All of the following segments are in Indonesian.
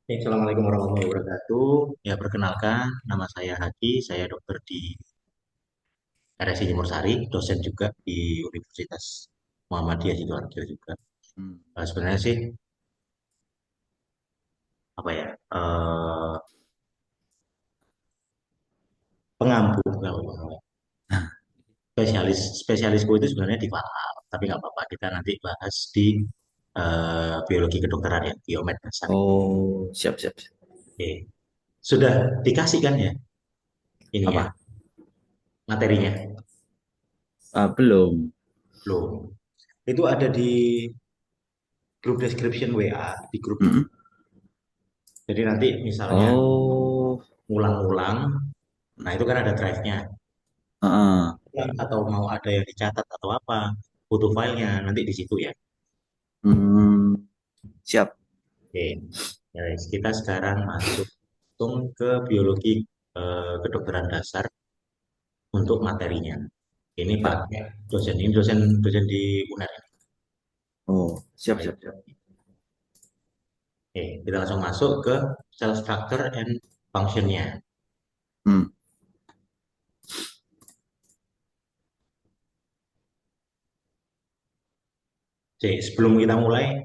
Assalamualaikum warahmatullahi wabarakatuh. Ya, perkenalkan, nama saya Haki, saya dokter di RSI Jemur Sari, dosen juga di Universitas Muhammadiyah Sidoarjo juga. Hmm. Sebenarnya sih, apa ya, pengampu, kalau spesialisku itu sebenarnya di fatal, tapi nggak apa-apa, kita nanti bahas di biologi kedokteran ya, biomed dasar. Oh, siap, siap, siap. Oke. Sudah dikasih kan ya, ininya, Apa? materinya? Belum. Belum. Itu ada di grup description WA, di grup itu. Mm-mm. Jadi nanti misalnya Oh, ulang-ulang, nah itu kan ada drive-nya. heeh. Atau mau ada yang dicatat atau apa, butuh filenya nanti di situ ya. Hmm, siap. Oke, guys, kita sekarang masuk langsung ke biologi kedokteran dasar untuk materinya. Ini Siap. pakai dosen ini dosen di UNER. Oh, siap, Baik. siap, siap. Oke, kita langsung masuk ke cell structure and function-nya. Hmm. Oke, sebelum kita mulai,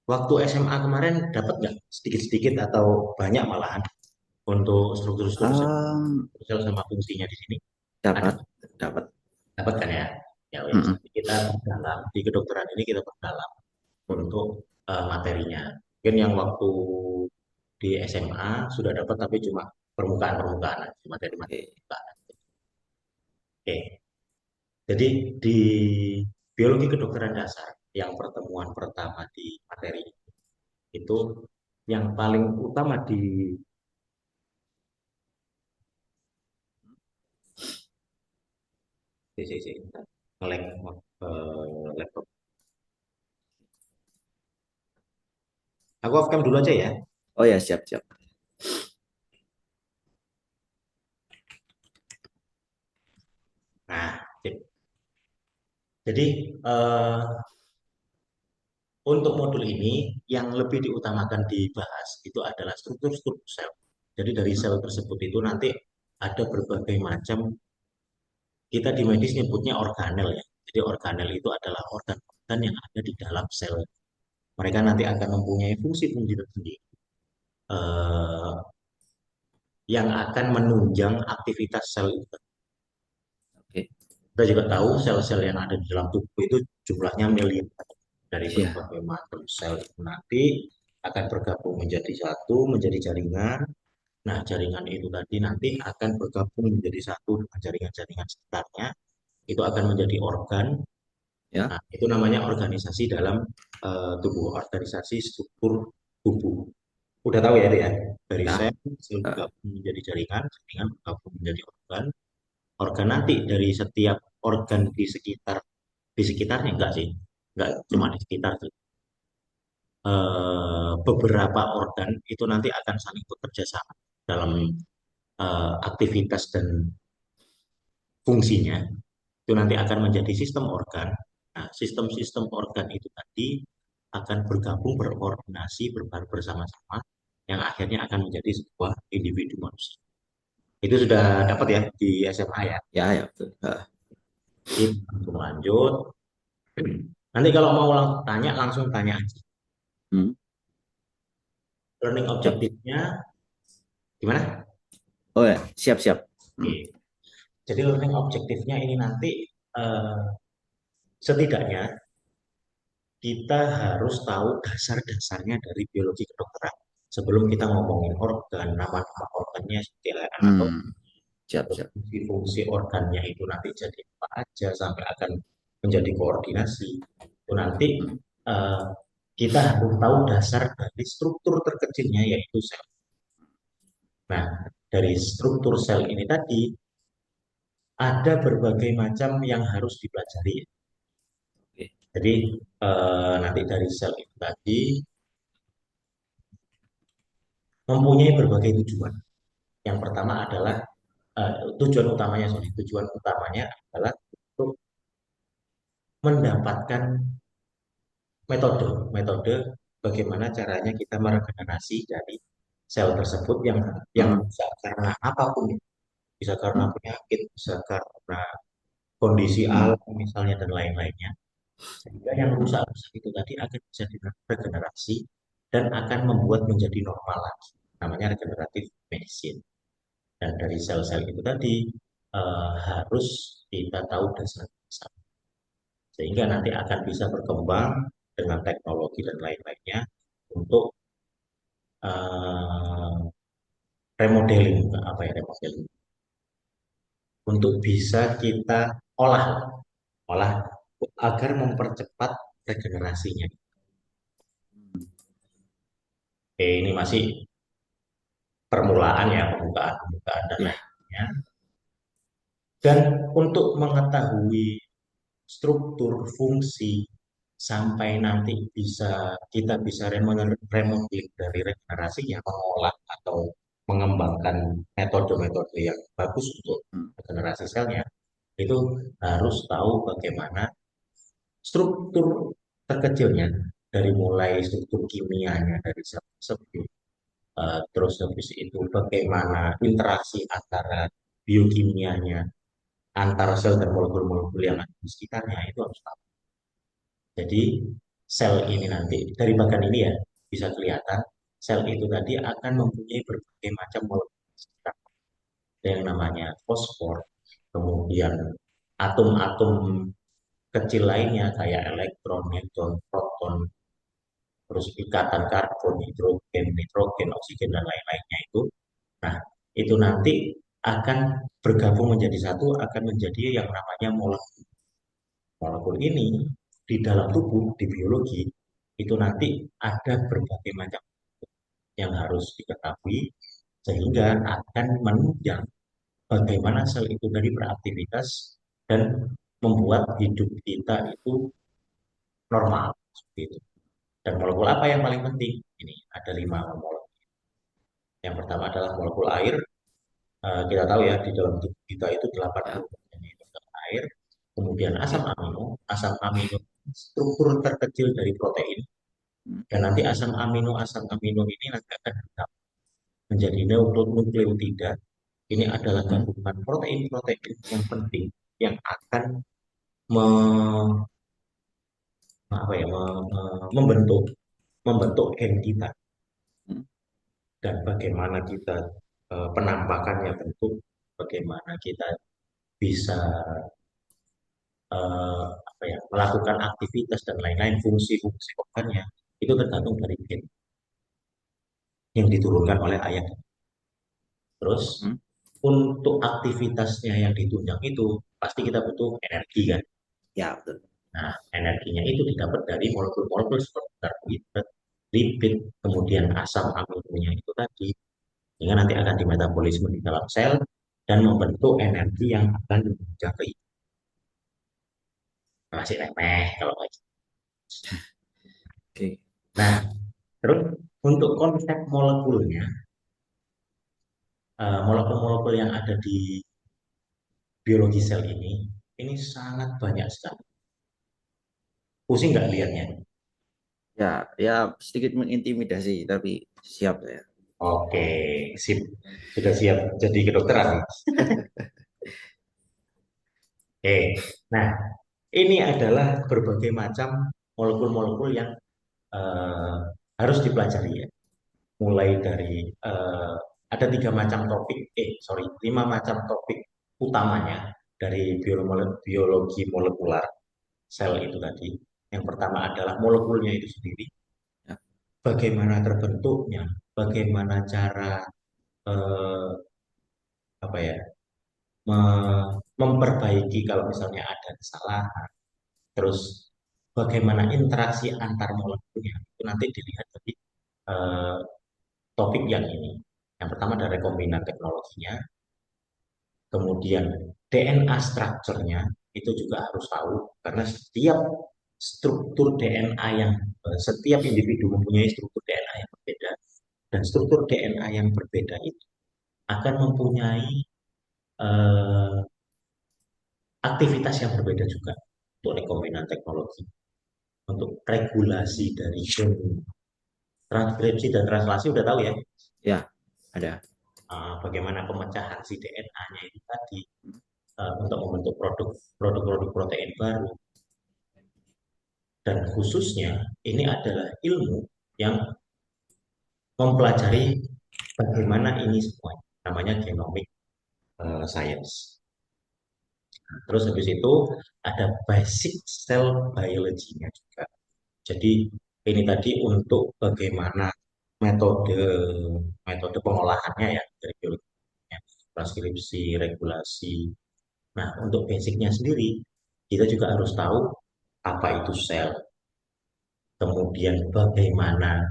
waktu SMA kemarin dapat nggak sedikit-sedikit atau banyak malahan untuk struktur-struktur Um, sel sama fungsinya di sini? Ada, dapat, dapat. dapat kan ya? Ya wes, Mm-mm. nanti kita perdalam di kedokteran ini kita perdalam untuk materinya. Mungkin yang waktu di SMA sudah dapat tapi cuma permukaan-permukaan aja, materi-materi Oke. permukaan. Oke, jadi di biologi kedokteran dasar yang pertemuan pertama di materi itu yang paling utama di CCC nge-lag laptop. Aku off cam dulu aja ya. Oh ya, siap, siap. Nah, jadi eh, untuk modul ini yang lebih diutamakan dibahas itu adalah struktur-struktur sel. Jadi dari sel tersebut itu nanti ada berbagai macam, kita di medis nyebutnya organel ya. Jadi organel itu adalah organ-organ yang ada di dalam sel. Mereka nanti akan mempunyai fungsi-fungsi tersendiri eh, yang akan menunjang aktivitas sel itu. Oke. Kita juga tahu sel-sel yang ada di dalam tubuh itu jumlahnya miliaran. Dari Siap. berbagai macam sel itu nanti akan bergabung menjadi satu, menjadi jaringan. Nah, jaringan itu tadi nanti akan bergabung menjadi satu dengan jaringan-jaringan sekitarnya. Itu akan menjadi organ. Ya. Nah, itu namanya organisasi dalam tubuh, organisasi struktur tubuh. Udah tahu ya, itu ya? Dari Ya. sel Eh, bergabung menjadi jaringan, jaringan bergabung menjadi organ. Organ nanti dari setiap organ di sekitarnya enggak sih? Enggak cuma hmm. di sekitar sih. Beberapa organ itu nanti akan saling bekerja sama dalam aktivitas dan fungsinya itu nanti akan menjadi sistem organ. Nah, sistem-sistem organ itu tadi akan bergabung, berkoordinasi, bersama-sama, yang akhirnya akan menjadi sebuah individu manusia. Itu sudah dapat ya di SMA ya. Ya, ya, betul. Kita langsung lanjut. Nanti kalau mau tanya, langsung tanya aja. Hmm. Learning Siap. objektifnya gimana? Oh ya, siap, siap. Oke. Hmm. Jadi learning objektifnya ini nanti eh, setidaknya kita harus tahu dasar-dasarnya dari biologi kedokteran. Sebelum kita ngomongin organ, nama-nama organnya seperti atau Hmm. Siap, siap. fungsi-fungsi organnya itu nanti jadi apa aja sampai akan menjadi koordinasi. Itu nanti Hmm. eh, kita harus tahu dasar dari struktur terkecilnya yaitu sel. Nah, dari struktur sel ini tadi ada berbagai macam yang harus dipelajari. Oke. Jadi nanti dari sel itu tadi mempunyai berbagai tujuan. Yang pertama adalah tujuan utamanya, sorry, tujuan utamanya adalah untuk mendapatkan metode bagaimana caranya kita meregenerasi dari sel tersebut yang Hmm. bisa karena apapun, bisa karena Hmm. penyakit, bisa karena kondisi Hmm. alam misalnya dan lain-lainnya. Sehingga yang Hmm. rusak-rusak itu tadi akan bisa diregenerasi dan akan membuat menjadi normal lagi. Namanya regeneratif medicine. Dan dari sel-sel itu tadi harus kita tahu dasar-dasar. Sehingga nanti akan bisa berkembang dengan teknologi dan lain-lainnya untuk eh, remodeling, apa ya remodeling, untuk bisa kita olah, olah agar mempercepat regenerasinya. Ini masih permulaan ya, pembukaan dan Ya. lainnya. Dan untuk mengetahui struktur fungsi sampai nanti kita bisa remodeling dari regenerasi yang mengolah atau mengembangkan metode-metode yang bagus untuk Hmm. regenerasi selnya, itu harus tahu bagaimana struktur terkecilnya, dari mulai struktur kimianya dari sel tersebut. Terus habis itu bagaimana interaksi antara biokimianya antara sel dan molekul-molekul yang ada di sekitarnya, itu harus tahu. Jadi sel ini nanti dari bagian ini ya bisa kelihatan sel itu tadi akan mempunyai berbagai macam molekul. Ada yang namanya fosfor, kemudian atom-atom kecil lainnya kayak elektron, neutron, proton, terus ikatan karbon, hidrogen, nitrogen, oksigen dan lain-lainnya itu. Nah, itu nanti akan bergabung menjadi satu, akan menjadi yang namanya molekul. Molekul ini di dalam tubuh, di biologi, itu nanti ada berbagai macam yang harus diketahui sehingga akan menunjang bagaimana sel itu dari beraktivitas dan membuat hidup kita itu normal seperti itu. Dan molekul apa yang paling penting? Ini ada 5 molekul. Yang pertama adalah molekul air. Kita tahu ya di dalam tubuh kita itu Ya. 80% itu adalah air. Kemudian asam Oke. amino. Asam amino struktur terkecil dari protein. Hmm. Dan nanti asam amino ini nanti akan bergabung menjadi nukleotida. Ini adalah Hmm. gabungan protein-protein yang penting yang akan me, apa ya, membentuk membentuk gen kita. Hmm. Dan bagaimana kita penampakannya bentuk, bagaimana kita bisa apa ya, melakukan aktivitas dan lain-lain, fungsi-fungsi organnya itu tergantung dari gen yang diturunkan oleh ayah. Terus Hmm. untuk aktivitasnya yang ditunjang itu pasti kita butuh energi kan. Ya, betul. Nah, energinya itu didapat dari molekul-molekul seperti karbohidrat, lipid, kemudian asam aminonya itu tadi, sehingga nanti akan dimetabolisme di dalam sel dan membentuk energi yang akan menunjang ke itu. Masih remeh kalau kayak gitu. Oke. Nah, terus untuk konsep molekulnya, molekul-molekul yang ada di biologi sel ini sangat banyak sekali. Pusing nggak lihatnya? Ya, ya sedikit mengintimidasi, tapi siap saya. Oke, sip. Sudah siap jadi kedokteran nih. Oke. Nah, ini adalah berbagai macam molekul-molekul yang eh, harus dipelajari ya. Mulai dari ada 3 macam topik, sorry, 5 macam topik utamanya dari biologi molekular sel itu tadi. Yang pertama adalah molekulnya itu sendiri, Ya. bagaimana terbentuknya, bagaimana cara eh, apa ya, memperbaiki kalau misalnya ada kesalahan, terus bagaimana interaksi antar molekulnya itu nanti dilihat dari eh, topik yang ini. Yang pertama ada rekombinan teknologinya, kemudian DNA structure-nya itu juga harus tahu karena setiap struktur DNA setiap individu mempunyai struktur DNA yang berbeda, dan struktur DNA yang berbeda itu akan mempunyai eh, aktivitas yang berbeda juga untuk rekombinan teknologi, untuk regulasi dari gen. Transkripsi dan translasi udah tahu ya, Ya, ada. bagaimana pemecahan si DNA-nya itu tadi untuk membentuk produk-produk protein baru. Dan khususnya ini adalah ilmu yang mempelajari bagaimana ini semua. Namanya genomic science. Terus habis itu ada basic cell biology-nya juga. Jadi ini tadi untuk bagaimana metode metode pengolahannya ya dari biologinya, transkripsi, regulasi. Nah, untuk basicnya sendiri kita juga harus tahu apa itu sel, kemudian bagaimana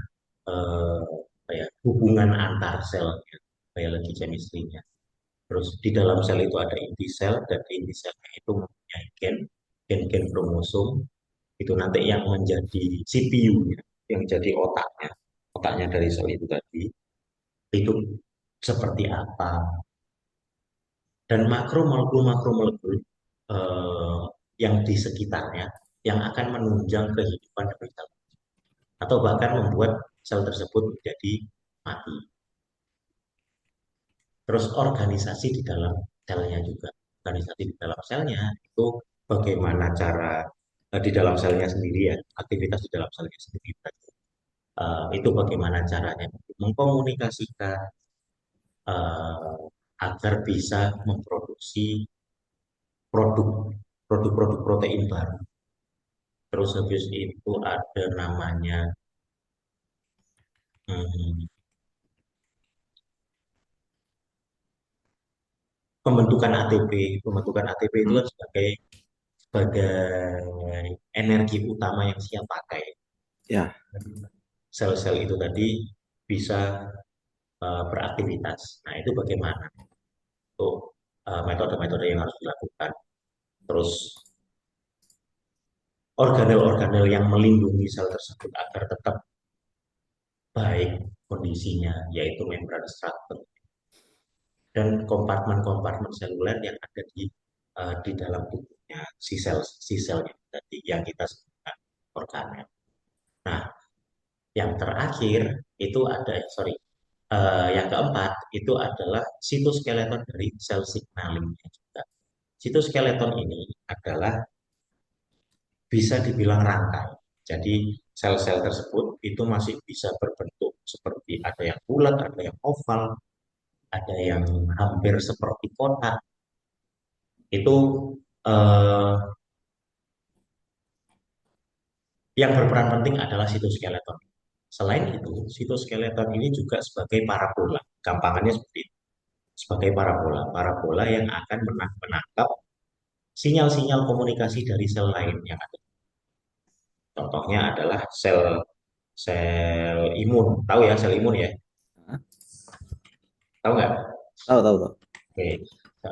hubungan antar sel, biologi chemistry-nya. Terus di dalam sel itu ada inti sel dan inti selnya itu mempunyai gen kromosom itu nanti yang menjadi CPU ya, yang jadi otaknya dari sel itu tadi itu seperti apa dan makro molekul eh, yang di sekitarnya yang akan menunjang kehidupan dari sel atau bahkan membuat sel tersebut menjadi mati. Terus organisasi di dalam selnya juga. Organisasi di dalam selnya itu bagaimana cara di dalam selnya sendiri ya, aktivitas di dalam selnya sendiri. Itu bagaimana caranya untuk mengkomunikasikan eh, agar bisa memproduksi produk produk-produk protein baru. Terus habis itu ada namanya hmm, pembentukan ATP. Pembentukan ATP itu Hmm. kan sebagai energi utama yang siap pakai. Ya, Sel-sel itu tadi bisa beraktivitas. Nah, itu bagaimana untuk metode-metode yang harus dilakukan. Terus organel-organel yang melindungi sel tersebut agar tetap baik kondisinya, yaitu membran struktur dan kompartemen-kompartemen seluler yang ada di dalam tubuhnya si selnya tadi yang kita sebutkan organel. Nah, yang terakhir itu ada, sorry, yang keempat itu adalah sitoskeleton dari sel signalingnya juga. Sitoskeleton ini adalah bisa dibilang rangkai. Jadi sel-sel tersebut itu masih bisa berbentuk seperti ada yang bulat, ada yang oval, ada yang hampir seperti kotak. Itu eh, yang berperan penting adalah sitoskeleton. Selain itu, sitoskeleton ini juga sebagai parabola. Gampangannya seperti itu. Sebagai parabola. Parabola yang akan menangkap sinyal-sinyal komunikasi dari sel lain yang ada. Contohnya adalah sel sel imun. Tahu ya sel imun ya? Tahu nggak? tahu tahu tahu. Oke.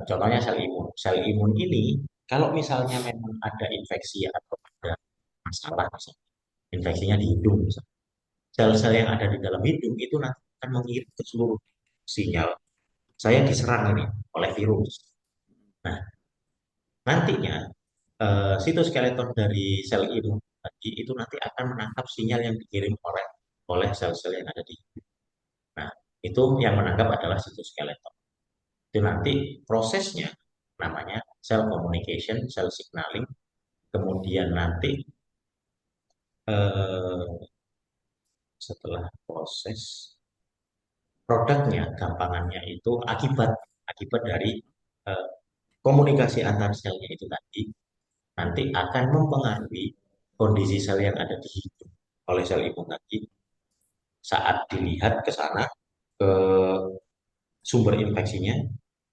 Contohnya sel imun. Sel imun ini kalau misalnya memang ada infeksi atau ada masalah, misalnya, infeksinya di hidung, misalnya, sel-sel yang ada di dalam hidung itu nanti akan mengirim ke seluruh sinyal. Saya diserang ini oleh virus. Nah, nantinya sitoskeleton dari sel imun tadi itu nanti akan menangkap sinyal yang dikirim oleh sel-sel yang ada di hidung. Nah, itu yang menangkap adalah sitoskeleton. Itu nanti prosesnya namanya cell communication, cell signaling, kemudian nanti eh, setelah proses produknya, gampangannya itu akibat dari eh, komunikasi antar selnya itu tadi nanti akan mempengaruhi kondisi sel yang ada di hidung oleh sel imun tadi saat dilihat ke sana ke sumber infeksinya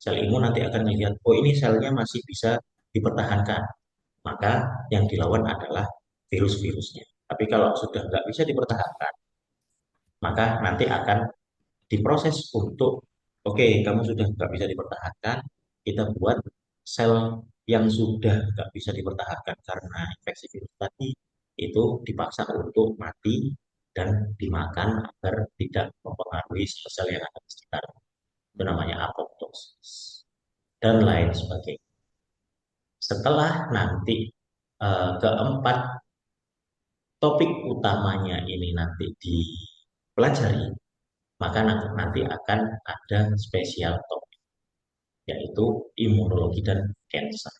sel imun nanti akan melihat oh ini selnya masih bisa dipertahankan maka yang dilawan adalah virus-virusnya tapi kalau sudah nggak bisa dipertahankan maka nanti akan diproses untuk oke kamu sudah nggak bisa dipertahankan kita buat sel yang sudah nggak bisa dipertahankan karena infeksi virus tadi itu dipaksa untuk mati dan dimakan agar tidak mempengaruhi sel yang ada di sekitar itu namanya apoptosis dan lain sebagainya setelah nanti keempat topik utamanya ini nanti pelajari, maka nanti akan ada spesial topik, yaitu imunologi dan cancer.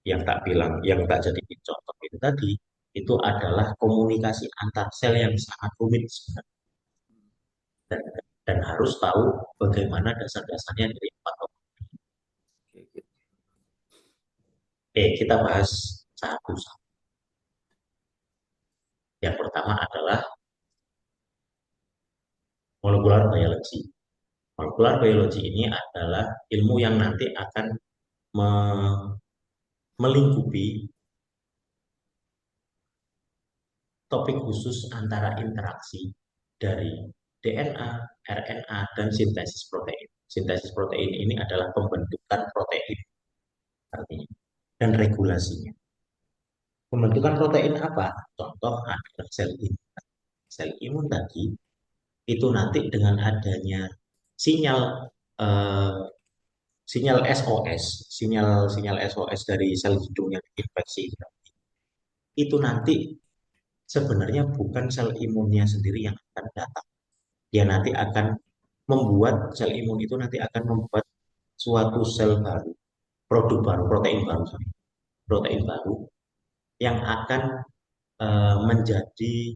Yang tak bilang, yang tak jadi contoh itu tadi, itu adalah komunikasi antar sel yang sangat rumit sebenarnya. Dan, dan harus tahu bagaimana dasar-dasarnya dari empat topik. Oke, oke. Oke, kita bahas satu-satu. Yang pertama adalah molekular biology. Molekular biology ini adalah ilmu yang nanti akan melingkupi topik khusus antara interaksi dari DNA, RNA, dan sintesis protein. Sintesis protein ini adalah pembentukan protein artinya dan regulasinya. Pembentukan protein apa? Contoh adalah sel imun. Sel imun tadi itu nanti dengan adanya sinyal eh, sinyal SOS, sinyal SOS dari sel hidung yang diinfeksi itu nanti sebenarnya bukan sel imunnya sendiri yang akan datang. Dia nanti akan membuat sel imun itu nanti akan membuat suatu sel baru, produk baru, protein baru, sorry, protein baru yang akan menjadi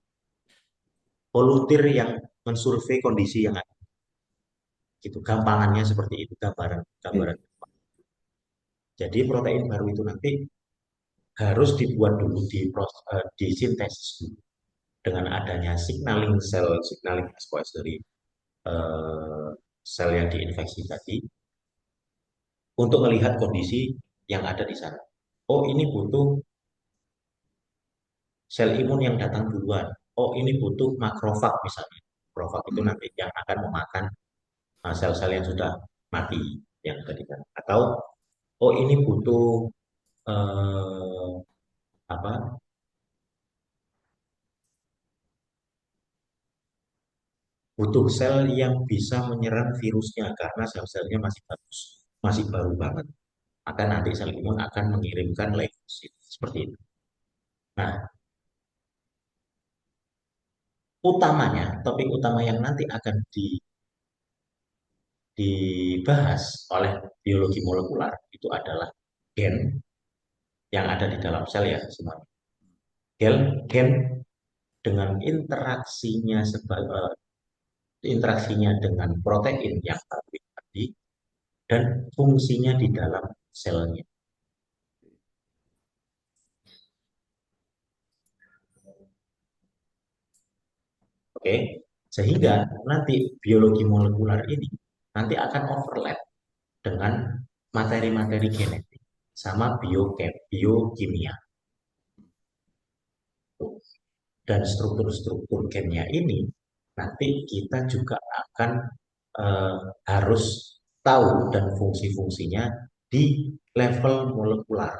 volunteer yang mensurvei kondisi yang ada. Gitu, gampangannya seperti itu, gambaran, Oke. gambaran. Jadi protein baru itu nanti harus dibuat dulu disintesis dulu dengan adanya signaling SOS dari eh, sel yang diinfeksi tadi untuk melihat kondisi yang ada di sana. Oh, ini butuh sel imun yang datang duluan. Oh, ini butuh makrofag misalnya. Makrofag itu Hmm. nanti yang akan memakan sel-sel yang sudah mati yang tadi kan. Atau oh ini butuh eh, apa? Butuh sel yang bisa menyerang virusnya karena sel-selnya masih bagus, masih baru banget. Maka nanti sel imun akan mengirimkan leukosit seperti itu. Nah, utamanya, topik utama yang nanti akan dibahas oleh biologi molekular itu adalah gen yang ada di dalam sel ya semuanya. Gen dengan interaksinya dengan protein yang tadi dan fungsinya di dalam selnya. Oke, sehingga nanti biologi molekular ini nanti akan overlap dengan materi-materi genetik sama biokimia. Dan struktur-struktur gennya ini nanti kita juga akan eh, harus tahu dan fungsi-fungsinya di level molekular.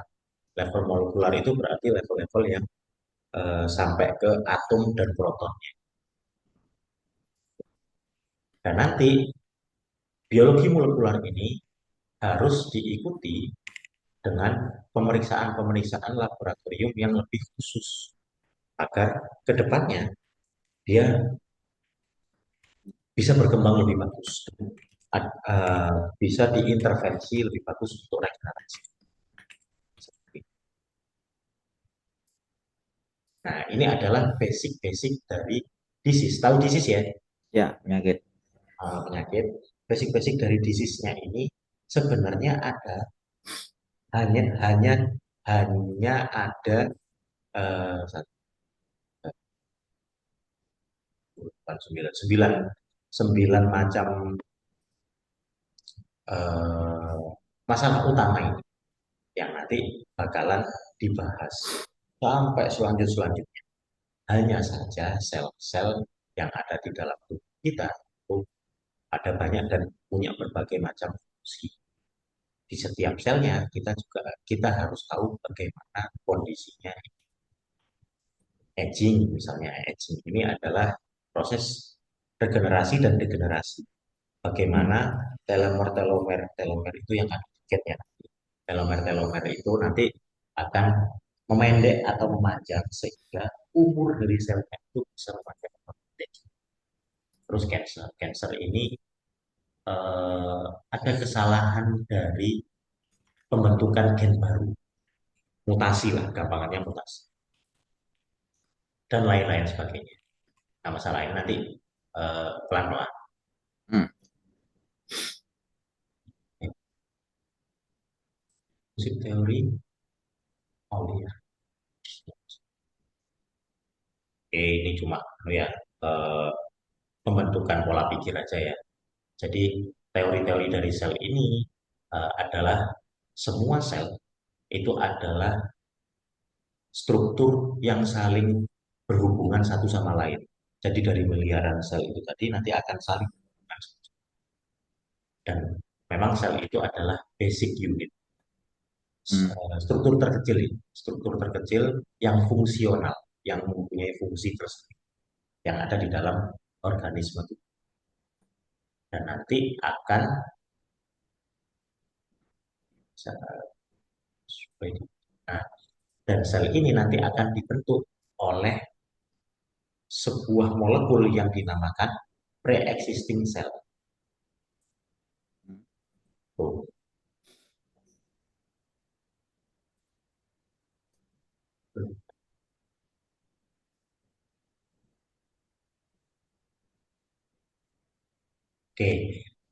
Level molekular itu berarti level-level yang sampai ke atom dan proton. Dan nanti biologi molekular ini harus diikuti dengan pemeriksaan-pemeriksaan laboratorium yang lebih khusus agar kedepannya dia bisa berkembang lebih bagus, bisa diintervensi lebih bagus untuk regenerasi. Nah, ini adalah basic-basic dari disease. Tahu disease ya? Ya, penyakit. Penyakit. Basic-basic dari disease-nya ini sebenarnya ada hanya hanya hanya ada satu, sembilan, sembilan, sembilan macam eh, masalah utama ini yang nanti bakalan dibahas sampai selanjutnya. Hanya saja sel-sel yang ada di dalam tubuh kita itu ada banyak dan punya berbagai macam fungsi. Di setiap selnya kita harus tahu bagaimana kondisinya. Misalnya aging ini adalah proses regenerasi dan degenerasi. Hmm. Bagaimana telomer itu yang ada di gennya. Telomer itu nanti akan memendek atau memanjang sehingga umur dari selnya itu bisa memanjang atau memendek. Terus cancer ini ada kesalahan dari pembentukan gen baru, mutasi lah, gampangannya mutasi, dan lain-lain sebagainya. Nah, masalah ini nanti pelan-pelan. Hmm. Musik teori, oh iya, oke, ini cuma ya eh, pembentukan pola pikir aja ya. Jadi teori-teori dari sel ini adalah semua sel itu adalah struktur yang saling berhubungan satu sama lain. Jadi dari miliaran sel itu tadi nanti akan saling berhubungan. Dan memang sel itu adalah basic unit, Hmm. struktur terkecil ini, struktur terkecil yang fungsional, yang mempunyai fungsi tersendiri yang ada di dalam organisme itu. Dan nanti akan nah, dan sel ini nanti akan dibentuk oleh sebuah molekul yang dinamakan pre-existing cell. Tuh. Oke,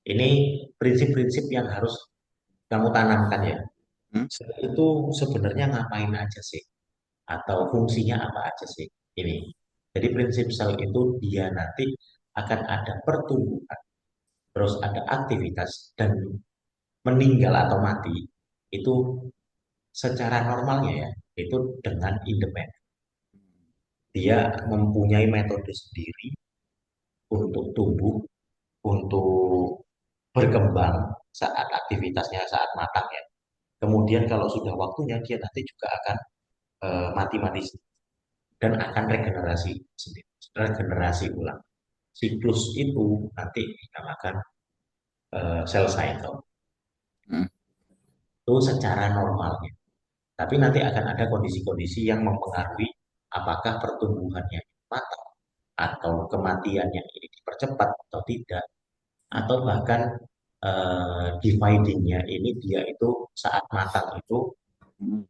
ini prinsip-prinsip yang harus kamu tanamkan ya. Hmm. Sel itu sebenarnya ngapain aja sih? Atau fungsinya apa aja sih? Ini. Jadi prinsip sel itu dia nanti akan ada pertumbuhan, terus ada aktivitas, dan meninggal atau mati itu secara normalnya ya, itu dengan independen. Dia mempunyai metode sendiri untuk tumbuh, untuk berkembang saat aktivitasnya saat matang ya. Kemudian kalau sudah waktunya dia nanti juga akan mati-mati dan akan regenerasi sendiri, regenerasi ulang. Siklus itu nanti dinamakan cell cycle. Hmm. Itu secara normalnya. Tapi nanti akan ada kondisi-kondisi yang mempengaruhi apakah pertumbuhannya matang atau kematiannya ini dipercepat atau tidak, atau bahkan dividingnya ini dia itu saat matang itu Hmm.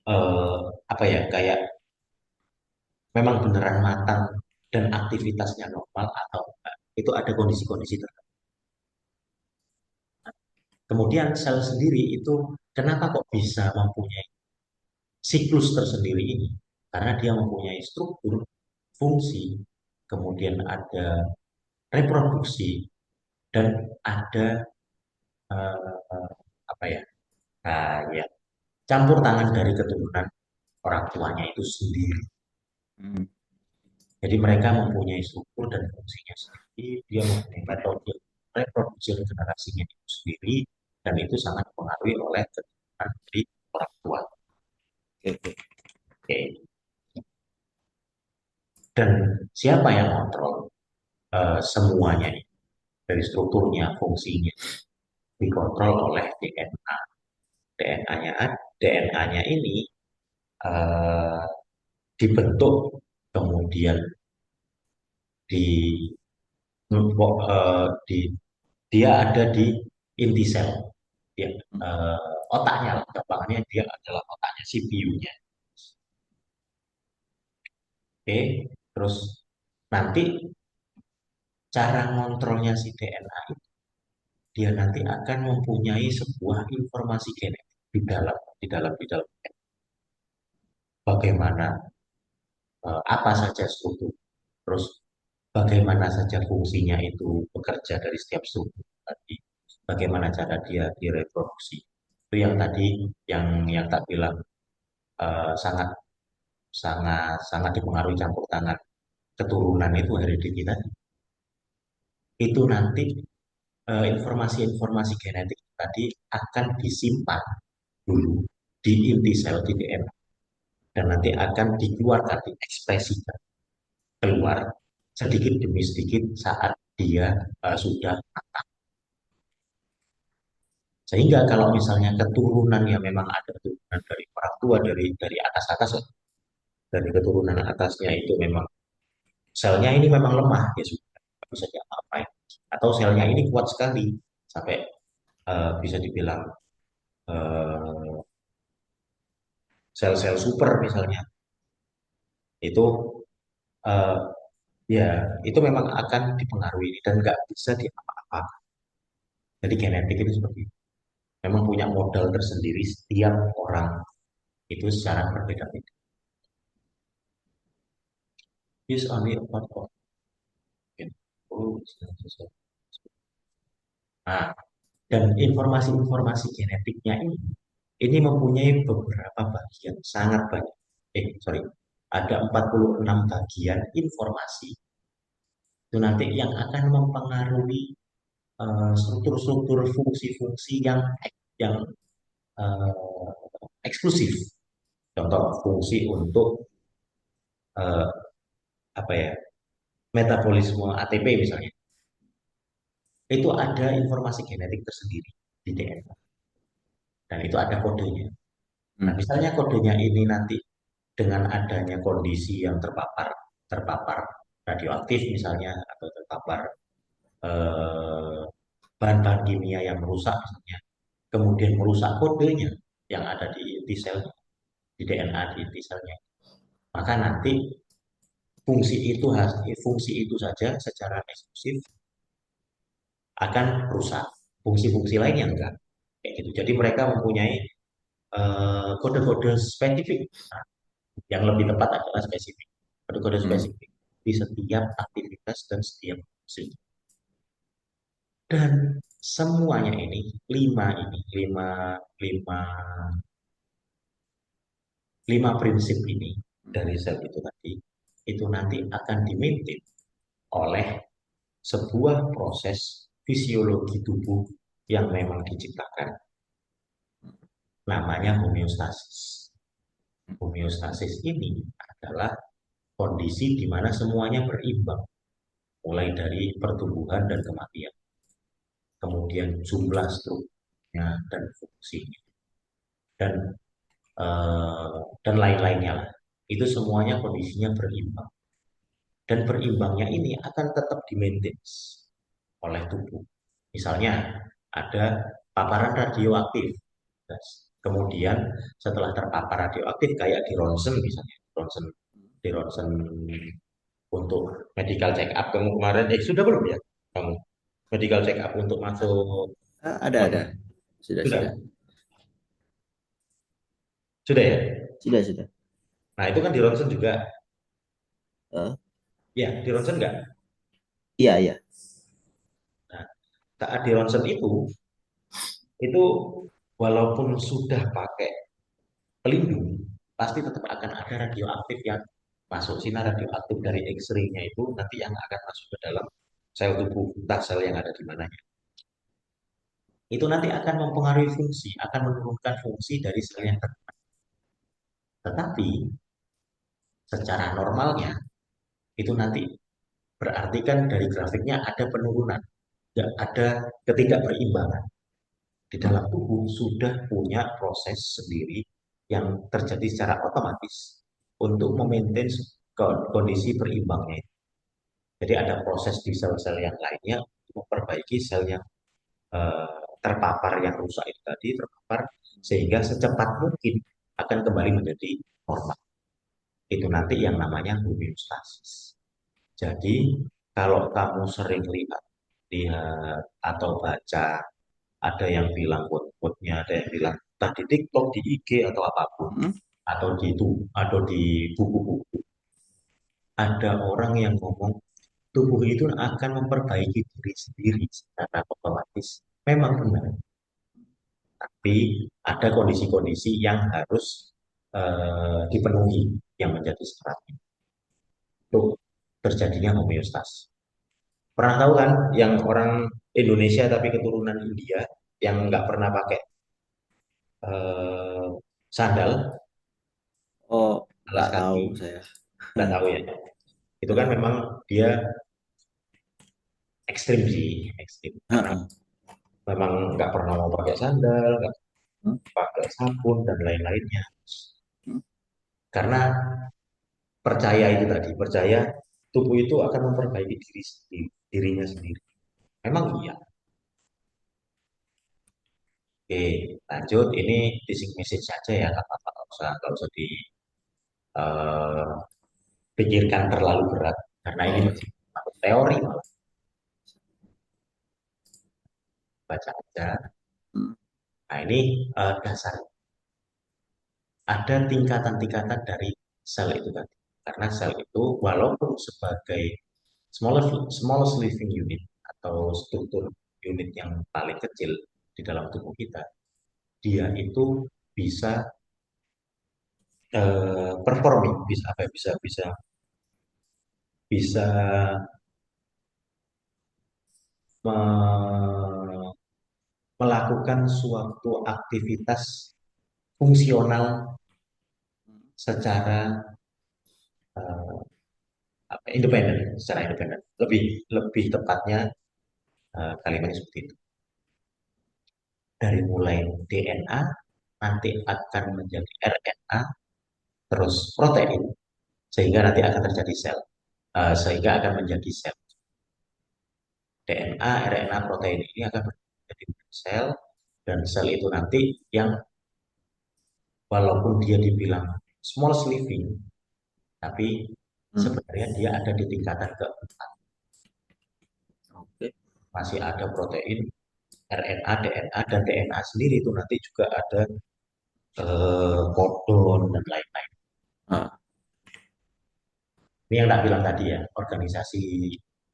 eh, apa ya kayak memang beneran matang dan aktivitasnya normal atau enggak. Itu ada kondisi-kondisi tertentu. Kemudian sel sendiri itu kenapa kok bisa mempunyai siklus tersendiri ini? Karena dia mempunyai struktur, fungsi, kemudian ada reproduksi, dan ada eh, apa ya? Ya, campur tangan dari keturunan orang tuanya itu sendiri. Hmm. Jadi mereka mempunyai struktur dan fungsinya sendiri, dia mempunyai metode reproduksi generasinya itu sendiri, dan itu sangat dipengaruhi oleh keturunan dari orang tua. Oke, oke. Oke. Dan siapa yang kontrol semuanya ini? Dari strukturnya, fungsinya, dikontrol oleh DNA. DNA-nya, DNA-nya ini eh, dibentuk, kemudian di, di dia ada di inti sel. Ya, Hmm. otaknya lah, gampangnya dia adalah otaknya CPU-nya. Oke, terus nanti cara ngontrolnya si DNA itu dia nanti akan mempunyai sebuah informasi genetik di dalam bagaimana apa saja struktur, terus bagaimana saja fungsinya itu bekerja dari setiap struktur tadi, bagaimana cara dia direproduksi. Itu yang tadi yang tak bilang sangat sangat sangat dipengaruhi campur tangan keturunan itu heredity tadi. Itu nanti informasi-informasi genetik tadi akan disimpan dulu di inti sel di DNA dan nanti akan dikeluarkan, diekspresikan keluar sedikit demi sedikit saat dia sudah matang. Sehingga kalau misalnya keturunan yang memang ada keturunan dari orang tua dari atas atas dari keturunan atasnya itu memang selnya ini memang lemah ya sudah bisa diapa-apain. Atau selnya ini kuat sekali sampai bisa dibilang eh, sel-sel super misalnya. Itu eh, ya itu memang akan dipengaruhi dan nggak bisa diapa-apakan. Jadi genetik itu seperti itu. Memang punya modal tersendiri setiap orang itu secara berbeda-beda. Is only a part of it. Oh, nah, dan informasi-informasi genetiknya ini mempunyai beberapa bagian, sangat banyak. Sorry, ada 46 bagian informasi itu nanti yang akan mempengaruhi struktur-struktur fungsi-fungsi yang eh, eksklusif. Contoh fungsi untuk eh, apa ya metabolisme ATP misalnya, itu ada informasi genetik tersendiri di DNA dan itu ada kodenya. Nah, Hmm. misalnya kodenya ini nanti dengan adanya kondisi yang terpapar radioaktif misalnya atau terpapar eh, bahan-bahan kimia yang merusak misalnya, kemudian merusak kodenya yang ada di inti sel, di DNA di inti selnya, maka nanti fungsi itu saja secara eksklusif akan rusak. Fungsi-fungsi lain yang enggak. Kayak gitu. Jadi mereka mempunyai kode-kode spesifik. Nah, yang lebih tepat adalah spesifik. Kode-kode Hmm. spesifik di setiap aktivitas dan setiap fungsi. Dan semuanya ini, lima, lima prinsip ini dari sel itu tadi, itu nanti akan dimaintain oleh sebuah proses fisiologi tubuh yang memang diciptakan, namanya homeostasis. Homeostasis ini adalah kondisi di mana semuanya berimbang, mulai dari pertumbuhan dan kematian, kemudian jumlah strukturnya dan fungsinya, dan dan lain-lainnya lah. Itu semuanya kondisinya berimbang. Dan berimbangnya ini akan tetap di-maintain oleh tubuh. Misalnya ada paparan radioaktif. Kemudian setelah terpapar radioaktif kayak di ronsen misalnya, di ronsen untuk medical check up kamu kemarin, sudah belum ya kamu medical check up untuk masuk Ada. Sudah, sudah sudah. sudah ya. Sudah, sudah. Nah itu kan di ronsen juga, Eh, ya di ronsen enggak. iya, iya. Nah saat di ronsen itu walaupun sudah pakai pelindung, pasti tetap akan ada radioaktif yang masuk. Sinar radioaktif dari X-ray-nya itu nanti yang akan masuk ke dalam sel tubuh, entah sel yang ada di mananya. Itu nanti akan mempengaruhi fungsi, akan menurunkan fungsi dari sel yang terkena. Tetapi secara normalnya itu nanti berarti kan dari grafiknya ada penurunan, nggak ada ketidakberimbangan. Di dalam tubuh sudah punya proses sendiri yang terjadi secara otomatis untuk memaintain kondisi berimbangnya. Jadi ada proses di sel-sel yang lainnya untuk memperbaiki sel yang terpapar yang rusak itu tadi terpapar sehingga secepat mungkin akan kembali menjadi normal. Itu nanti yang namanya homeostasis. Jadi kalau kamu sering lihat atau baca ada yang bilang quote-quote-nya, ada yang bilang entah di TikTok, di IG atau apapun, Hmm. atau di buku-buku, ada orang yang ngomong tubuh itu akan memperbaiki diri sendiri secara otomatis. Memang benar, tapi ada kondisi-kondisi yang harus dipenuhi yang menjadi syarat untuk terjadinya homeostasis. Pernah tahu kan yang orang Indonesia tapi keturunan India yang nggak pernah pakai eh, sandal, Oh, alas nggak tahu kaki, saya. nggak tahu ya. Itu kan memang dia ekstrim sih, ekstrim. Karena Heeh. memang nggak pernah mau pakai sandal, nggak pakai sabun dan lain-lainnya. Karena percaya itu tadi, percaya tubuh itu akan memperbaiki dirinya sendiri. Memang iya. Oke, lanjut. Ini basic message saja ya, nggak apa-apa, nggak usah dipikirkan terlalu berat, karena ini Oh, masih teori malah baca aja. hmm, Nah ini dasar. Ada tingkatan-tingkatan dari sel itu tadi. Karena sel itu walaupun sebagai smallest living unit atau struktur unit yang paling kecil di dalam tubuh kita, dia itu bisa performing, bisa apa ya, bisa bisa bisa me- melakukan suatu aktivitas fungsional secara eh, independen, secara independen. Lebih lebih tepatnya kalimatnya seperti itu. Dari mulai DNA nanti akan menjadi RNA, terus protein, sehingga nanti akan terjadi sel, sehingga akan menjadi sel. DNA, RNA, protein ini akan menjadi sel, dan sel itu nanti yang walaupun dia dibilang small living, tapi hmm, sebenarnya dia ada di tingkatan keempat. oke. Masih ada protein, RNA, DNA, dan DNA sendiri itu nanti juga ada codon dan lain-lain. Ah, Ini yang tak bilang tadi ya, organisasi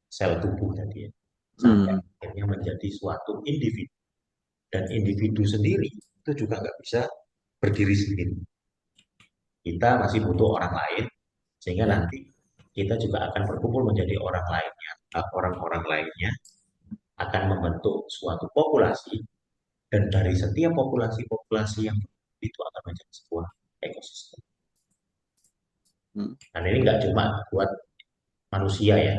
sel tubuh tadi ya. Sampai hmm, akhirnya menjadi suatu individu. Dan individu sendiri itu juga nggak bisa berdiri sendiri. Kita masih butuh orang lain, sehingga ya, nanti kita juga akan berkumpul menjadi orang lainnya. Orang-orang lainnya akan membentuk suatu populasi, dan dari setiap populasi-populasi yang itu akan menjadi sebuah ekosistem. hmm, Dan ini nggak cuma buat manusia ya,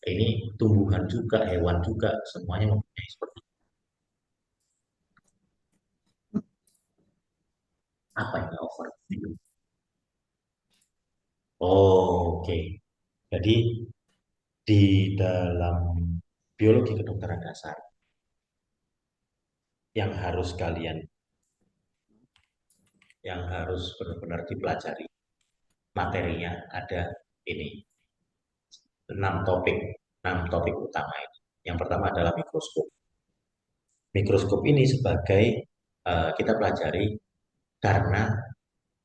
ini tumbuhan juga, hewan juga, semuanya mempunyai seperti apa ini overview. Oh, oke. Jadi di dalam biologi kedokteran dasar yang harus kalian, yang harus benar-benar dipelajari materinya ada ini enam topik, enam topik utama ini. Yang pertama adalah mikroskop. Mikroskop ini sebagai kita pelajari karena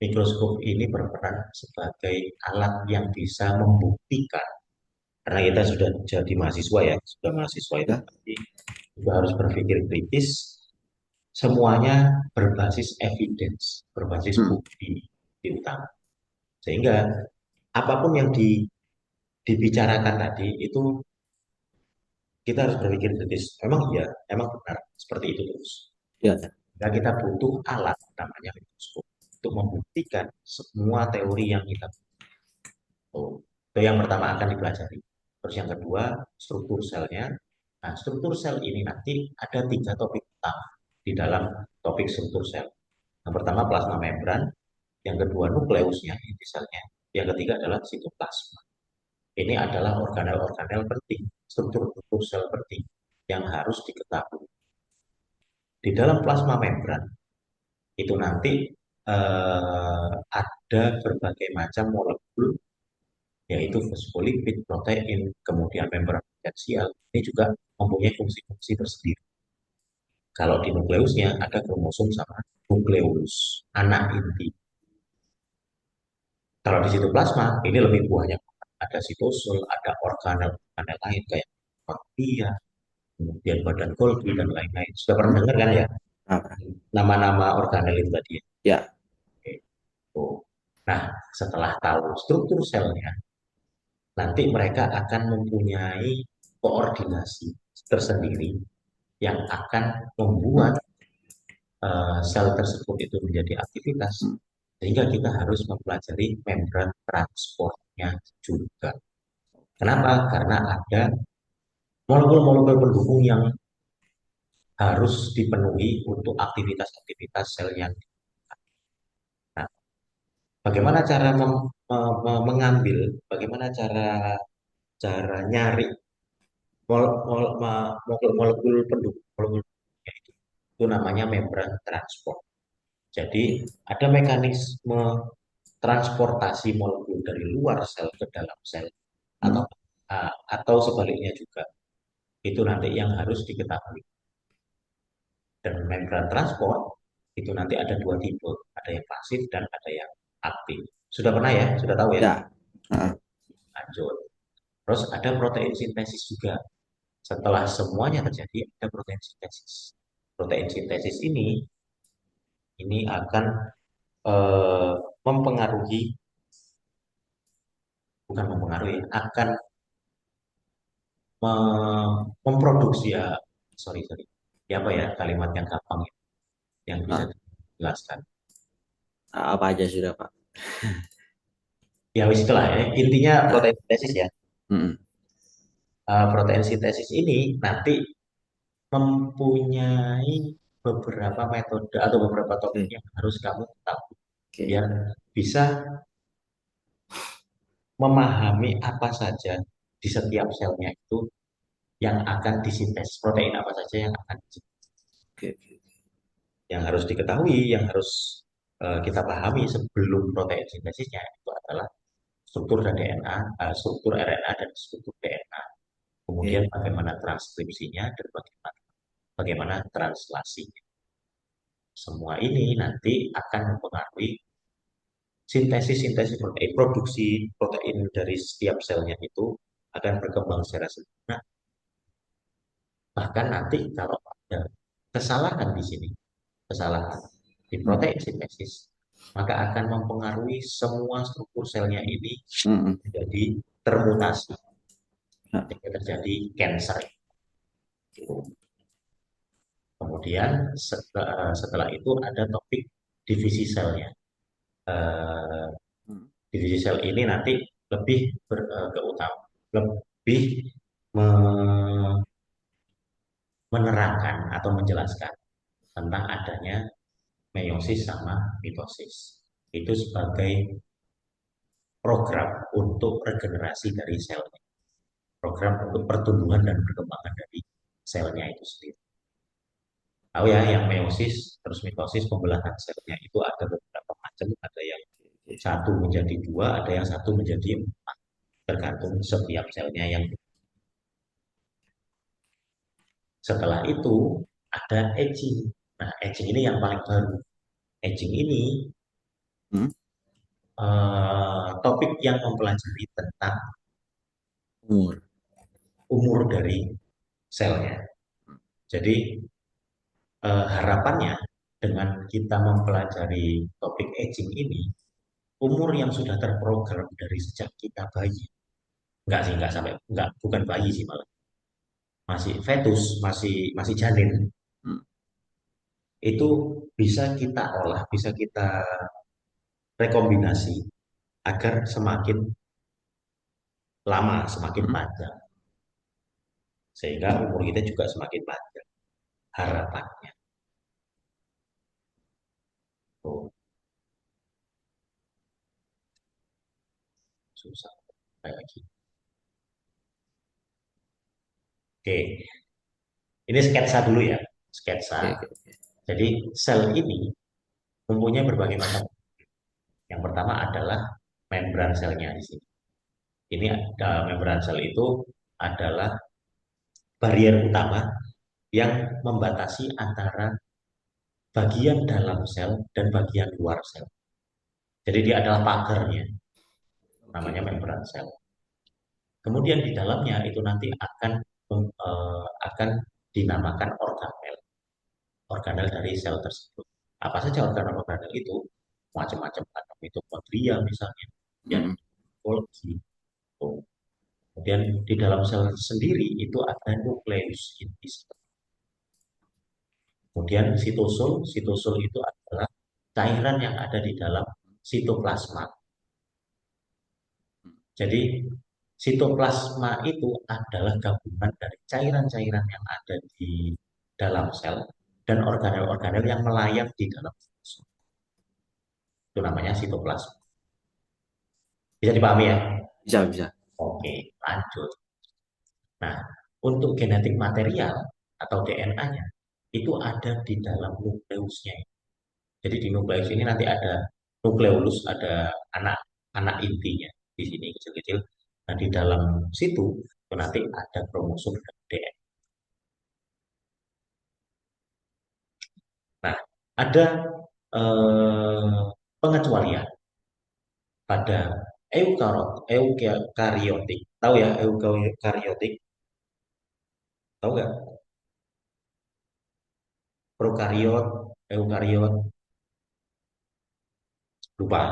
mikroskop ini berperan sebagai alat yang bisa membuktikan, karena kita sudah jadi mahasiswa ya, sudah mahasiswa itu ya, pasti juga harus berpikir kritis, semuanya berbasis evidence, berbasis hmm, bukti di utama. Sehingga apapun yang dibicarakan tadi itu kita harus berpikir kritis. Memang iya, emang benar seperti itu terus. ya, Nah, kita butuh alat namanya mikroskop untuk membuktikan semua teori yang kita butuh. Itu yang pertama akan dipelajari. Terus yang kedua, struktur selnya. Nah, struktur sel ini nanti ada tiga topik utama di dalam topik struktur sel. Yang pertama plasma membran, yang kedua nukleusnya, inti selnya, yang ketiga adalah sitoplasma. Ini adalah organel-organel penting, struktur-struktur sel penting yang harus diketahui. Di dalam plasma membran itu nanti ada berbagai macam molekul, yaitu fosfolipid, protein, kemudian membran potensial. Ini juga mempunyai fungsi-fungsi tersendiri. Kalau di nukleusnya ada kromosom sama nukleus, anak inti. Kalau di sitoplasma ini lebih banyak, ada sitosol, ada organel-organel lain kayak baktria, kemudian badan Golgi dan lain-lain. Sudah pernah hmm, dengar kan ya ah, nama-nama organel itu tadi ya? ya, Oke. Tuh. Nah, setelah tahu struktur selnya, nanti mereka akan mempunyai koordinasi tersendiri yang akan membuat hmm, sel tersebut itu menjadi aktivitas, hmm, sehingga kita harus mempelajari membran transportnya juga. oke, Kenapa? Karena ada molekul-molekul pendukung yang harus dipenuhi untuk aktivitas-aktivitas sel yang. Nah, bagaimana cara mengambil, bagaimana cara cara nyari molekul pendukung molekul itu namanya membran transport. Jadi Oke. ada mekanisme transportasi molekul dari luar sel ke dalam sel atau Hmm. atau sebaliknya juga itu nanti yang harus diketahui. Dan membran transport itu nanti ada dua tipe, ada yang pasif dan ada yang aktif. Sudah pernah ya, sudah tahu ya. Ya. Heeh. Lanjut. Terus ada protein sintesis juga. Setelah semuanya terjadi, ada protein sintesis. Protein sintesis ini akan eh, mempengaruhi, bukan mempengaruhi, akan memproduksi ya, sorry, ya apa ya kalimat yang gampang ya, yang bisa Ah, dijelaskan. apa aja sudah Pak? Ya wis itulah ya, intinya Ya. protein sintesis ya. Mm-mm. Protein sintesis ini nanti mempunyai beberapa metode atau beberapa topik Oke. yang harus kamu tahu Oke. biar bisa memahami apa saja di setiap selnya itu yang akan disintesis, protein apa saja yang akan disintesis. Oke. Oke. Yang harus diketahui, yang harus kita pahami sebelum protein sintesisnya itu adalah struktur dan DNA, struktur RNA dan struktur DNA. Kemudian Oke. bagaimana transkripsinya dan bagaimana translasinya. Semua ini nanti akan mempengaruhi sintesis-sintesis protein, produksi protein dari setiap selnya itu akan berkembang secara sempurna. Bahkan nanti kalau ada kesalahan di sini, kesalahan di Mm. protein sintesis, maka akan mempengaruhi semua struktur selnya ini Mm-mm. menjadi termutasi, Ya. sehingga terjadi cancer. Kemudian setelah itu ada topik divisi selnya. Eh, Mm. Divisi sel ini nanti lebih lebih me- menerangkan atau menjelaskan tentang adanya meiosis sama mitosis. Itu sebagai program untuk regenerasi dari selnya, program untuk pertumbuhan dan perkembangan dari selnya itu sendiri. Tahu ya, yang meiosis terus mitosis pembelahan selnya itu ada beberapa macam, ada yang Oke. satu menjadi dua, ada yang satu menjadi empat, tergantung setiap selnya yang. Setelah itu ada aging. Nah, aging ini yang paling baru. Aging ini Mm. topik yang mempelajari tentang Umur. umur dari selnya. Jadi harapannya dengan kita mempelajari topik aging ini, umur yang sudah terprogram dari sejak kita bayi, enggak sih, enggak sampai, enggak, bukan bayi sih malah, masih fetus, masih masih janin, Mm. itu bisa kita olah, bisa kita rekombinasi agar semakin lama, semakin Mm. panjang. Sehingga umur kita juga semakin panjang. Harapannya. Oh, susah. Kayak lagi. Oke, ini sketsa dulu ya. Sketsa. Oke. Oke. Jadi sel ini mempunyai berbagai macam. Yang pertama adalah membran selnya di sini. Ini ada membran sel itu adalah barrier utama yang membatasi antara bagian dalam sel dan bagian luar sel. Jadi dia adalah pagarnya, namanya Oke. membran sel. Kemudian di dalamnya itu nanti akan dinamakan organel, organel dari sel tersebut. Apa saja organel-organel itu? Macam-macam, ada mitokondria misalnya, kemudian Mm. Golgi. Kemudian di dalam sel sendiri itu ada nukleus inti. Kemudian sitosul, sitosul itu adalah cairan yang ada di dalam sitoplasma. Jadi sitoplasma itu adalah gabungan dari cairan-cairan yang ada di dalam sel dan organel-organel yang melayang di dalam sel. Itu namanya sitoplasma. Bisa dipahami ya? Bisa, bisa. Oke, lanjut. Nah, untuk genetik material atau DNA-nya itu ada di dalam nukleusnya. Jadi di nukleus ini nanti ada nukleolus, ada anak anak intinya di sini kecil-kecil. Nah, di dalam situ itu nanti ada kromosom dan DNA. Nah, ada pengecualian pada eukariotik. Tahu ya eukariotik? Tahu nggak? Prokariot, eukariot, lupa.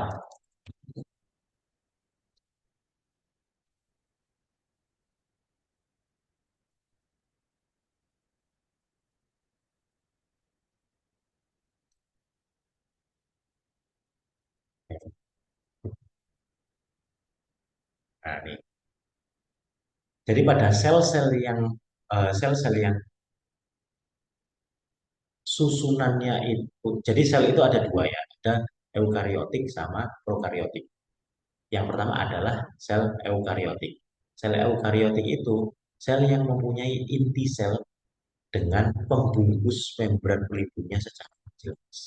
Nah, nih. Jadi pada sel-sel yang susunannya itu, jadi sel itu ada dua ya, ada eukariotik sama prokariotik. Yang pertama adalah sel eukariotik. Sel eukariotik itu sel yang mempunyai inti sel dengan pembungkus membran pelindungnya secara jelas.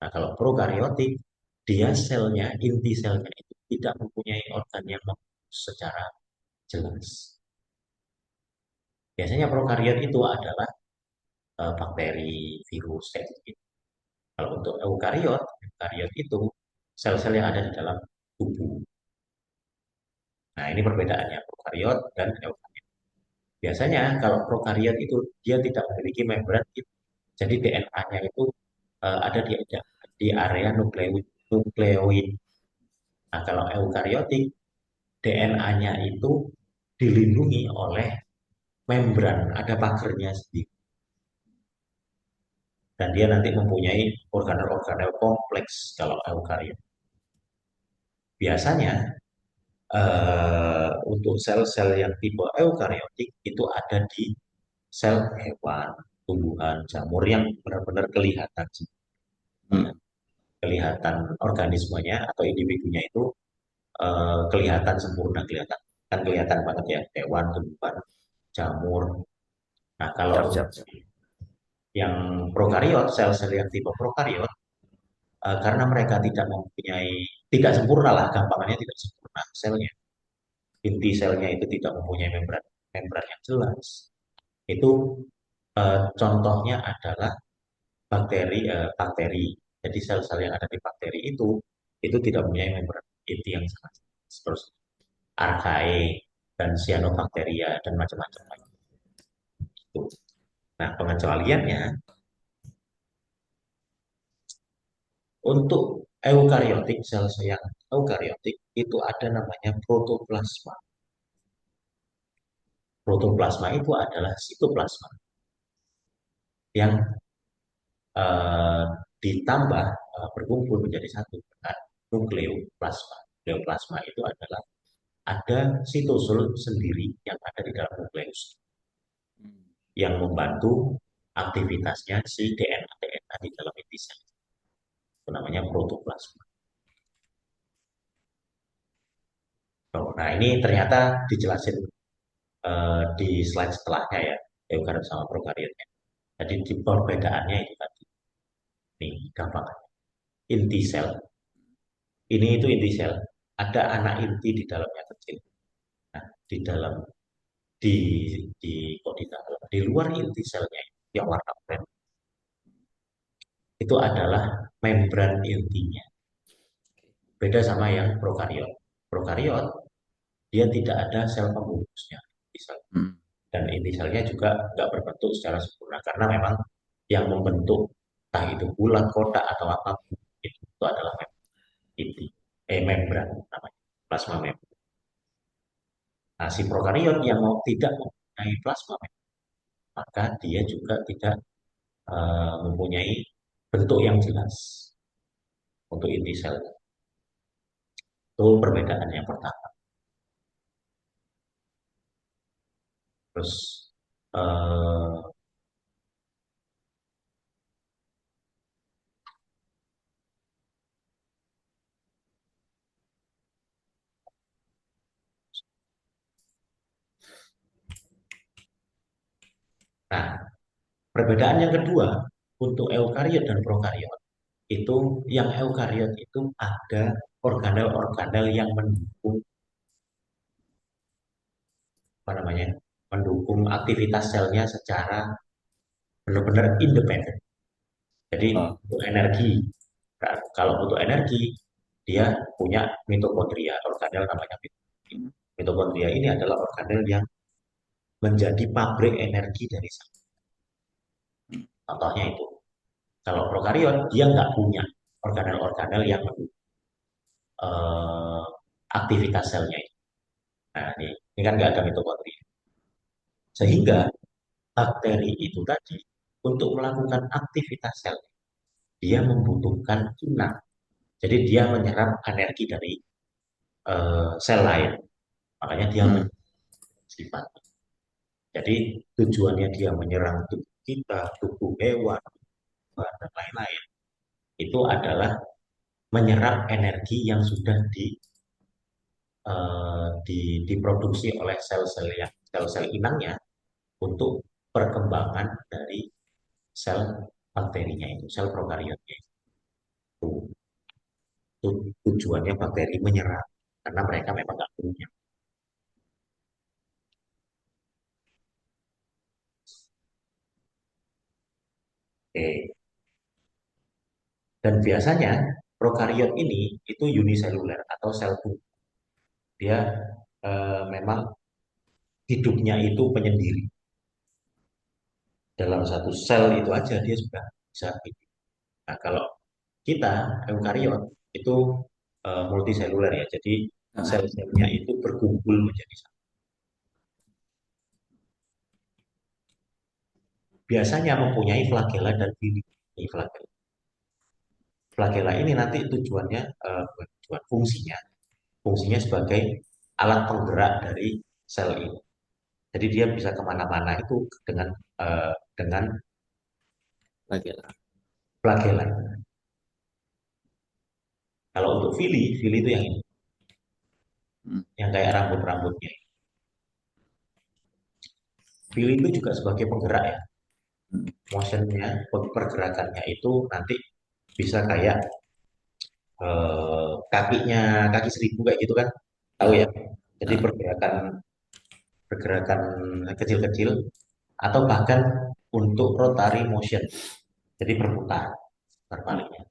Nah, kalau prokariotik, dia selnya, inti selnya itu tidak mempunyai organ yang membungkus secara jelas. Biasanya prokariot itu adalah bakteri, virus, kayak gitu. Kalau untuk eukariot itu sel-sel yang ada di dalam tubuh. Nah, ini perbedaannya prokariot dan eukariot. Biasanya kalau prokariot itu dia tidak memiliki membran, jadi DNA-nya itu ada di area nukleoid. Nah, kalau eukariotik, DNA-nya itu dilindungi oleh membran, ada pagernya sendiri. Dan dia nanti mempunyai organel-organel kompleks kalau eukariot. Biasanya untuk sel-sel yang tipe eukariotik itu ada di sel hewan, tumbuhan, jamur yang benar-benar kelihatan, Hmm. kelihatan organismenya atau individunya itu kelihatan sempurna, kelihatan kan kelihatan banget ya hewan, tumbuhan, jamur. Nah, kalau Siap, siap, siap. yang prokariot, sel-sel yang tipe prokariot, karena mereka tidak sempurna lah, gampangannya tidak sempurna selnya. Inti selnya itu tidak mempunyai membran membran yang jelas. Itu contohnya adalah bakteri. Jadi sel-sel yang ada di bakteri itu tidak mempunyai membran inti yang jelas. Terus archaea dan cyanobacteria dan macam-macam lagi. Itu. Nah, pengecualiannya untuk eukariotik, sel-sel yang eukariotik itu ada namanya protoplasma. Protoplasma itu adalah sitoplasma yang eh, ditambah berkumpul menjadi satu dengan nukleoplasma. Nukleoplasma itu adalah ada sitosol sendiri yang ada di dalam nukleus yang membantu aktivitasnya si DNA di dalam inti sel. Itu namanya protoplasma. Oh, nah, ini ternyata dijelasin di slide setelahnya ya, eukariot sama prokariotnya. Jadi di perbedaannya itu tadi. Nih, gampang. Inti sel. Ini itu inti sel. Ada anak inti di dalamnya kecil. Nah, di dalam di kok di dalam di luar inti selnya yang warna oranye itu adalah membran intinya. Beda sama yang prokariot. Prokariot dia tidak ada sel pembungkusnya di sel. Hmm. Dan inti selnya juga nggak berbentuk secara sempurna karena memang yang membentuk entah itu bulat, kotak atau apapun itu adalah inti membran namanya plasma membran. Nah, si prokariot yang tidak mempunyai plasma membran, maka dia juga tidak mempunyai bentuk yang jelas untuk inti sel. Itu perbedaan yang pertama. Terus eh, Perbedaan yang kedua untuk eukariot dan prokariot itu yang eukariot itu ada organel-organel yang mendukung apa namanya mendukung aktivitas selnya secara benar-benar independen. Jadi Oh, untuk energi, nah, kalau butuh energi dia punya mitokondria, organel namanya mitokondria. hmm, Mitokondria ini adalah organel yang menjadi pabrik energi dari sel. hmm, Contohnya itu. Kalau prokariot dia nggak punya organel-organel yang mendukung eh, aktivitas selnya itu. Nah, ini kan nggak ada mitokondria. Sehingga bakteri itu tadi untuk melakukan aktivitas sel, dia membutuhkan inang. Jadi dia menyerap energi dari sel lain. Makanya dia hmm, sifat. Jadi tujuannya dia menyerang tubuh kita, tubuh hewan, dan lain-lain. Itu adalah menyerap energi yang sudah diproduksi oleh sel-sel inangnya untuk perkembangan dari sel bakterinya itu, sel prokariotnya itu. Tujuannya bakteri menyerap karena mereka memang nggak punya. Oke. Dan biasanya prokariot ini itu uniseluler atau sel tunggal. Dia memang hidupnya itu penyendiri. Dalam satu sel itu aja dia sudah bisa hidup. Nah, kalau kita eukariot itu multiseluler ya. Jadi ah, sel-selnya itu berkumpul menjadi satu. Biasanya mempunyai flagela dan villi. Ini flagela. Flagela ini nanti tujuannya bukan tujuan fungsinya sebagai alat penggerak dari sel ini. Jadi dia bisa kemana-mana itu dengan lagi lah. flagela. Kalau untuk villi itu yang ini, Hmm, yang kayak rambut-rambutnya. Villi itu juga sebagai penggerak ya. hmm, Motionnya, pergerakannya itu nanti bisa kayak kakinya kaki seribu kayak gitu kan, tahu ya, ya. Jadi ah, pergerakan pergerakan kecil-kecil atau bahkan untuk rotary motion, jadi berputar terbaliknya.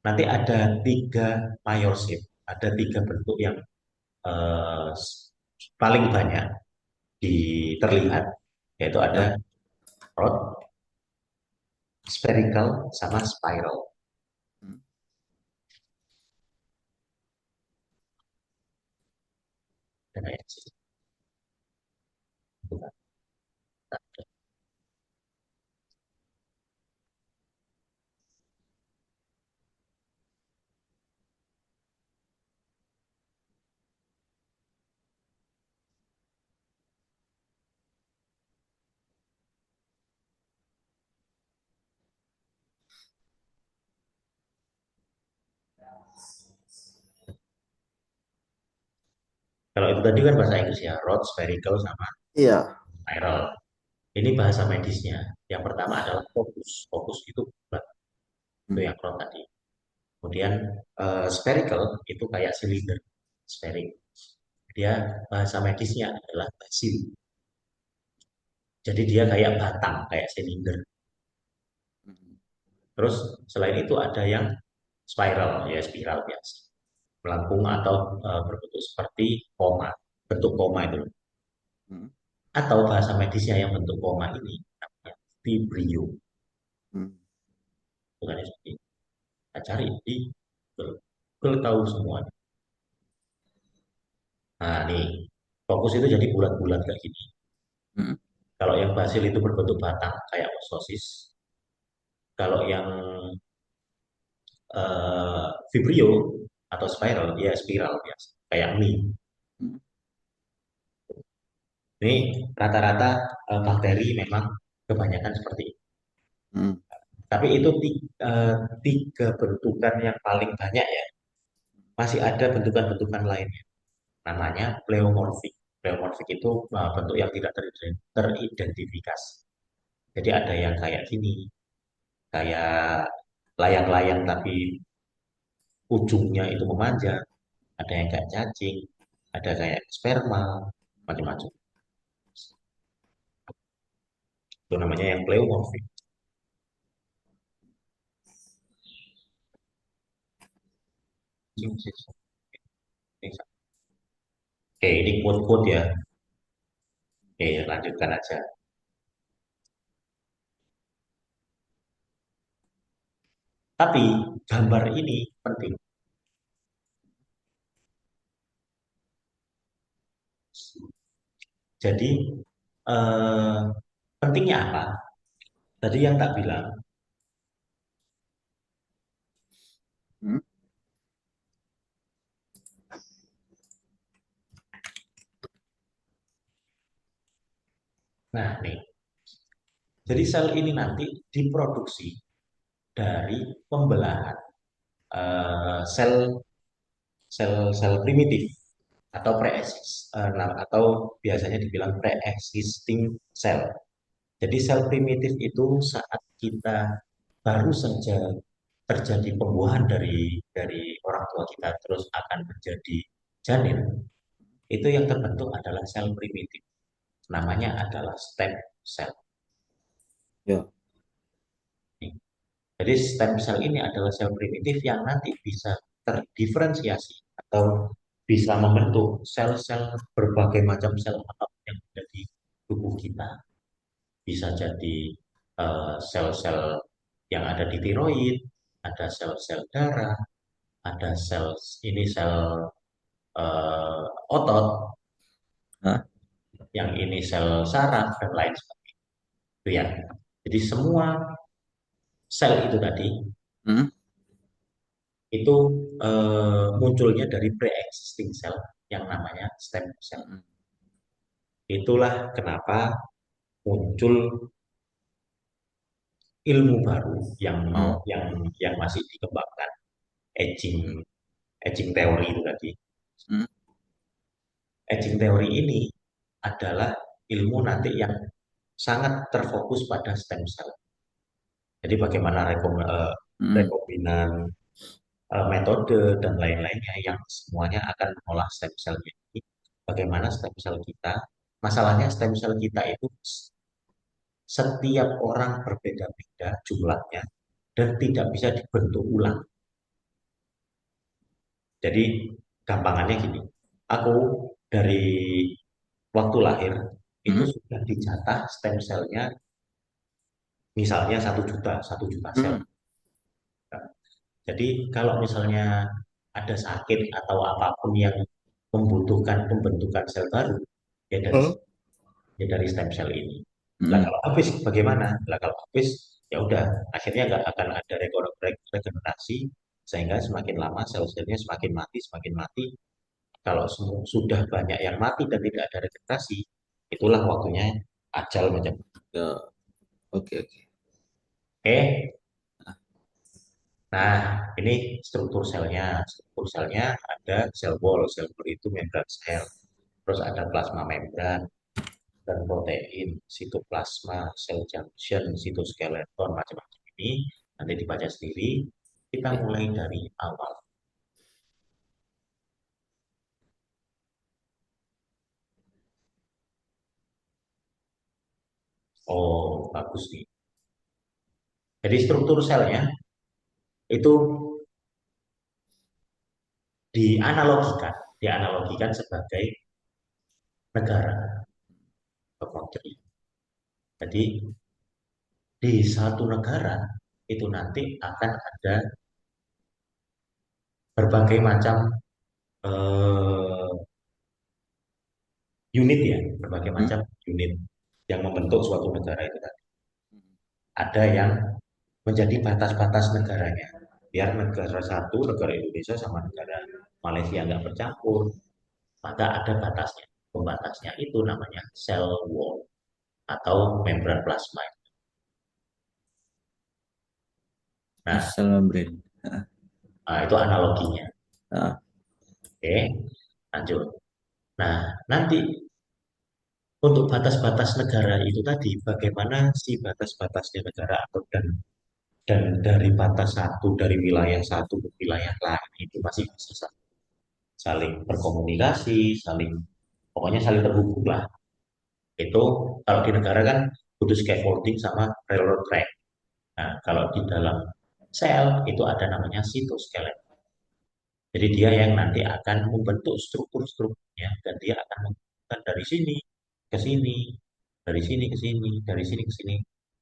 Nanti ada tiga mayor shape, ada tiga bentuk yang eh, paling banyak terlihat, yaitu ada ya, rod, spherical, sama spiral. hmm, Dan kayak gitu. Kalau itu tadi kan bahasa Inggris ya, rod, spherical, sama iya, spiral. Ini bahasa medisnya. Yang pertama adalah fokus. Fokus itu bulat, itu hmm, yang rod tadi. Kemudian spherical itu kayak silinder, spheric. Dia bahasa medisnya adalah basil. Jadi dia kayak batang, kayak silinder. hmm, Terus selain itu ada yang spiral, ya spiral biasa. Melengkung atau berbentuk seperti koma. Bentuk koma itu. hmm, Atau bahasa medisnya yang bentuk koma ini namanya vibrio. hmm, Bukannya seperti itu. Kita cari di Google. Google tahu semuanya. Nah, nih, fokus itu jadi bulat-bulat kayak gini. hmm, Kalau yang basil itu berbentuk batang kayak sosis. Kalau yang vibrio atau spiral, dia spiral biasa, kayak mie. hmm, Ini rata-rata bakteri memang kebanyakan seperti itu. hmm, Tapi itu tiga bentukan yang paling banyak ya. Masih ada bentukan-bentukan lainnya. Namanya pleomorphic. Pleomorfik itu bentuk yang tidak teridentifikasi. Jadi ada yang kayak gini, kayak layang-layang tapi ujungnya itu memanjang, ada yang kayak cacing, ada kayak sperma, macam-macam. Itu namanya yang pleomorfik. Oke, ini quote-quote ya. Oke, lanjutkan aja. Tapi gambar ini penting. Jadi eh, pentingnya apa? Tadi yang tak bilang. Hmm? Nah, nih. Jadi sel ini nanti diproduksi dari pembelahan sel sel primitif atau atau biasanya dibilang pre-existing cell. Jadi sel primitif itu saat kita baru saja terjadi pembuahan dari orang tua kita terus akan menjadi janin, itu yang terbentuk adalah sel primitif. Namanya adalah stem cell. Ya. Jadi stem cell ini adalah sel primitif yang nanti bisa terdiferensiasi atau bisa membentuk sel-sel berbagai macam sel yang ada di tubuh kita. Bisa jadi sel-sel yang ada di tiroid, ada sel-sel darah, ada sel ini sel otot, Hah? yang ini sel saraf dan lain sebagainya. Itu ya. Jadi semua sel itu tadi Hmm? itu munculnya dari pre-existing cell yang namanya stem cell. Hmm. Itulah kenapa muncul ilmu baru yang mau Hmm. yang masih dikembangkan, aging aging teori itu tadi. Hmm. Aging teori ini adalah ilmu nanti yang sangat terfokus pada stem cell. Jadi bagaimana Hmm. rekombinan metode dan lain-lainnya yang semuanya akan mengolah stem cell ini. Bagaimana stem cell kita? Masalahnya stem cell kita itu setiap orang berbeda-beda jumlahnya dan tidak bisa dibentuk ulang. Jadi gampangannya gini, aku dari waktu lahir itu Hmm. sudah dijatah stem cell-nya misalnya 1 juta, 1 juta sel. Hmm. Jadi kalau misalnya ada sakit atau apapun yang membutuhkan pembentukan sel baru, ya dari Oh. ya dari stem cell ini. Lah Hmm. kalau habis bagaimana? Lah kalau habis ya udah akhirnya nggak akan ada regenerasi sehingga semakin lama sel-selnya semakin mati. Kalau sudah banyak yang mati dan tidak ada regenerasi, itulah waktunya ajal macam. Ya. Oke, oke. Oke, nah ini struktur selnya. Struktur selnya ada sel wall. Sel wall itu membran sel. Terus ada plasma membran dan protein, sitoplasma, sel junction, sitoskeleton, macam-macam ini. Nanti dibaca sendiri. Kita Oke. mulai dari awal. Oh, bagus nih. Jadi struktur selnya itu dianalogikan sebagai negara atau country. Jadi di satu negara itu nanti akan ada berbagai macam eh, unit ya, berbagai Hmm. macam unit yang membentuk suatu negara itu tadi. Ada yang menjadi batas-batas negaranya. Biar negara satu, negara Indonesia sama negara Malaysia nggak bercampur, maka ada batasnya. Pembatasnya itu namanya cell wall atau membran plasma. Nah, Asal membrane. Ah. itu analoginya. Ah. Oke, lanjut. Nah, nanti untuk batas-batas negara itu tadi, bagaimana si batas-batasnya negara atau dan dari batas satu dari wilayah satu ke wilayah lain itu masih bisa saling berkomunikasi, saling pokoknya saling terhubung lah. Itu kalau di negara kan butuh scaffolding sama railroad track. Nah, kalau di dalam sel itu ada namanya sitoskeleton. Jadi dia yang nanti akan membentuk struktur-strukturnya dan dia akan menghubungkan dari sini ke sini, dari sini ke sini, dari sini ke sini.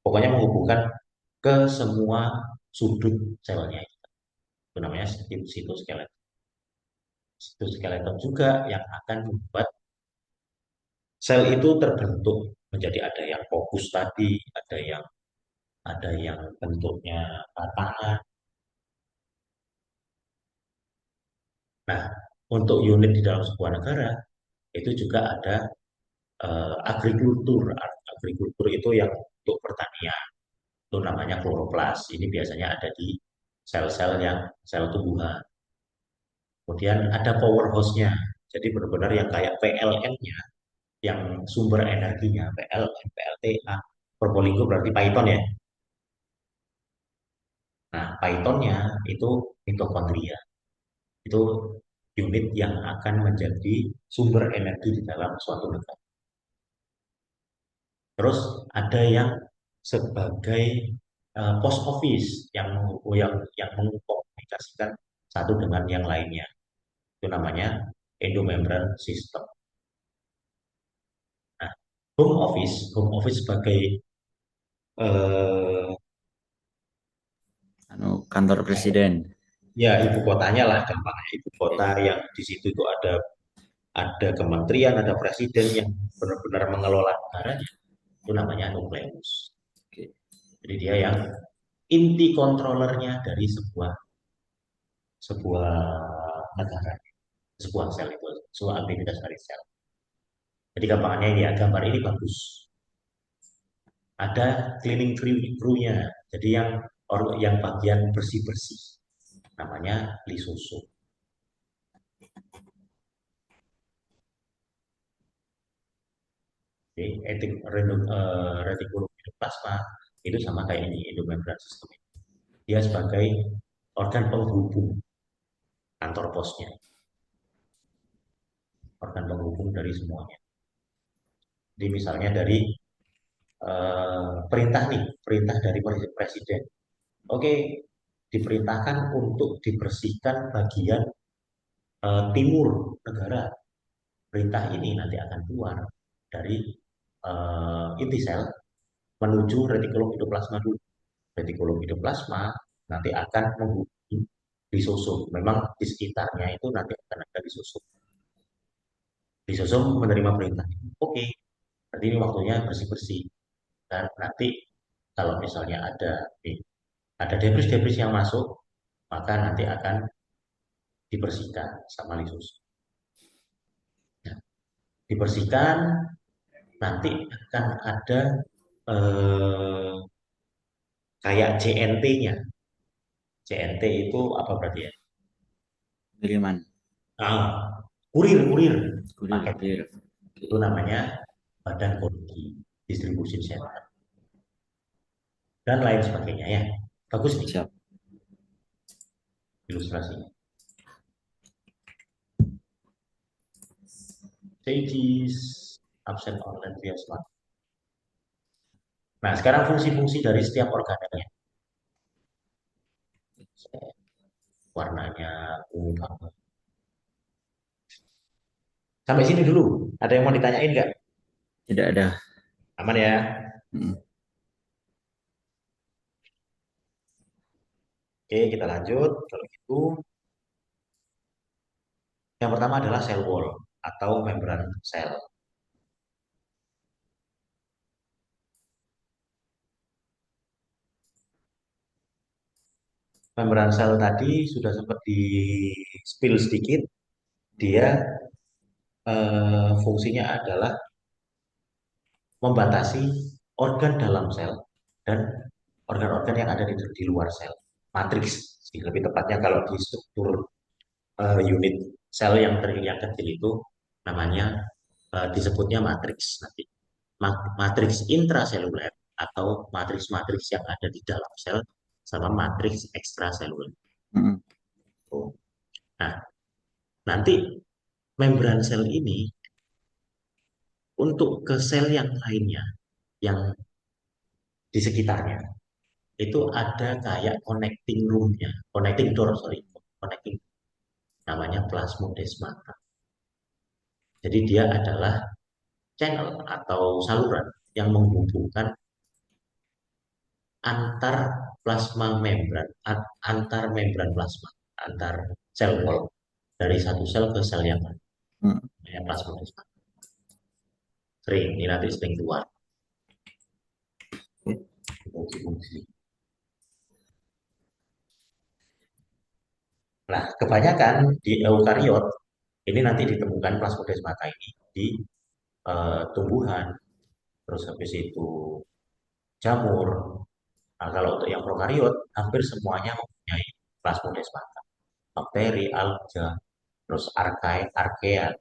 Pokoknya menghubungkan ke semua sudut selnya. Itu namanya sitoskeleton. Sitoskeleton juga yang akan membuat sel itu terbentuk menjadi ada yang fokus tadi, ada yang bentuknya tangan. Nah, untuk unit di dalam sebuah negara itu juga ada agrikultur. Agrikultur itu yang untuk pertanian. Itu namanya kloroplas. Ini biasanya ada di sel-sel yang sel tumbuhan. Kemudian ada powerhouse-nya. Jadi benar-benar yang kayak PLN-nya, yang sumber energinya, PLN, PLTA. Probolinggo berarti Python ya. Nah, Python-nya itu mitokondria. Itu unit yang akan menjadi sumber energi di dalam suatu negara. Terus ada yang sebagai post office yang mengkomunikasikan satu dengan yang lainnya. Itu namanya endomembran system. Nah, home office sebagai eh, Kantor presiden. ya ibu kotanya lah gampangnya ibu kota yang di situ itu ada kementerian, ada presiden yang benar-benar mengelola negaranya. Itu namanya nukleus. Oke. Jadi dia yang inti kontrolernya dari sebuah sebuah negara, sebuah sel itu, sebuah aktivitas dari sel. Jadi gampangannya ini ya, gambar ini bagus. Ada cleaning crew-nya, jadi yang bagian bersih-bersih, namanya lisosum. Jadi retikulum endoplasma itu sama kayak ini endomembran system. Dia sebagai organ penghubung kantor posnya, organ penghubung dari semuanya. Jadi misalnya dari perintah nih, perintah dari presiden. Oke, diperintahkan untuk dibersihkan bagian timur negara. Perintah ini nanti akan keluar dari inti sel menuju retikulum endoplasma dulu. Retikulum endoplasma nanti akan menghubungi lisosum. Memang di sekitarnya itu nanti akan ada lisosum. Lisosum menerima perintah. Oke, berarti ini waktunya bersih-bersih. Dan nanti kalau misalnya ada debris-debris yang masuk, maka nanti akan dibersihkan sama lisosum. Nah, dibersihkan, nanti akan ada eh, kayak JNT-nya. JNT itu apa berarti ya? Kiriman. Ah, kurir Kurir, paket. kurir. Itu Oke. namanya Badan Koordinasi Distribution Center dan lain sebagainya ya. Bagus nih Siap. ilustrasinya. Stages absent organ via smart. Nah, sekarang fungsi-fungsi dari setiap organelnya. Warnanya ungu banget. Sampai sini dulu. Ada yang mau ditanyain nggak? Tidak ada. Aman ya? Hmm. Oke, kita lanjut. Kalau gitu, yang pertama adalah cell wall atau membran sel. Membran sel tadi sudah sempat di spill sedikit. Dia fungsinya adalah membatasi organ dalam sel dan organ-organ yang ada di luar sel. Matriks, sih, lebih tepatnya kalau di struktur unit sel yang kecil itu namanya disebutnya matriks nanti. Matriks intraseluler atau matriks-matriks yang ada di dalam sel sama matriks ekstraseluler. Mm-mm. Oh. Nah, nanti membran sel ini untuk ke sel yang lainnya, yang di sekitarnya, itu ada kayak connecting room-nya, connecting door, sorry, connecting, namanya plasmodesmata. Jadi dia adalah channel atau saluran yang menghubungkan antar plasma membran, antar membran plasma, antar sel wall dari satu sel ke sel yang lain. Mm. Ya, plasmodesmata. Sering, ini nanti sering keluar Oke. fungsi-fungsi. Nah, kebanyakan di eukariot ini nanti ditemukan plasmodesmata ini di tumbuhan, terus habis itu jamur. Nah, kalau untuk yang prokariot, hampir semuanya mempunyai plasmodesmata. Bakteri, alga, terus arkea.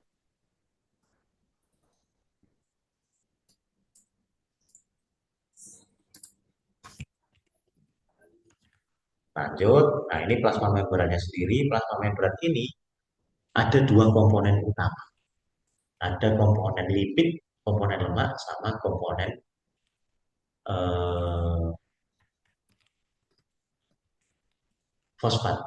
Lanjut, nah ini plasma membrannya sendiri. Plasma membran ini ada dua komponen utama. Ada komponen lipid, komponen lemak, sama komponen eh, fosfat.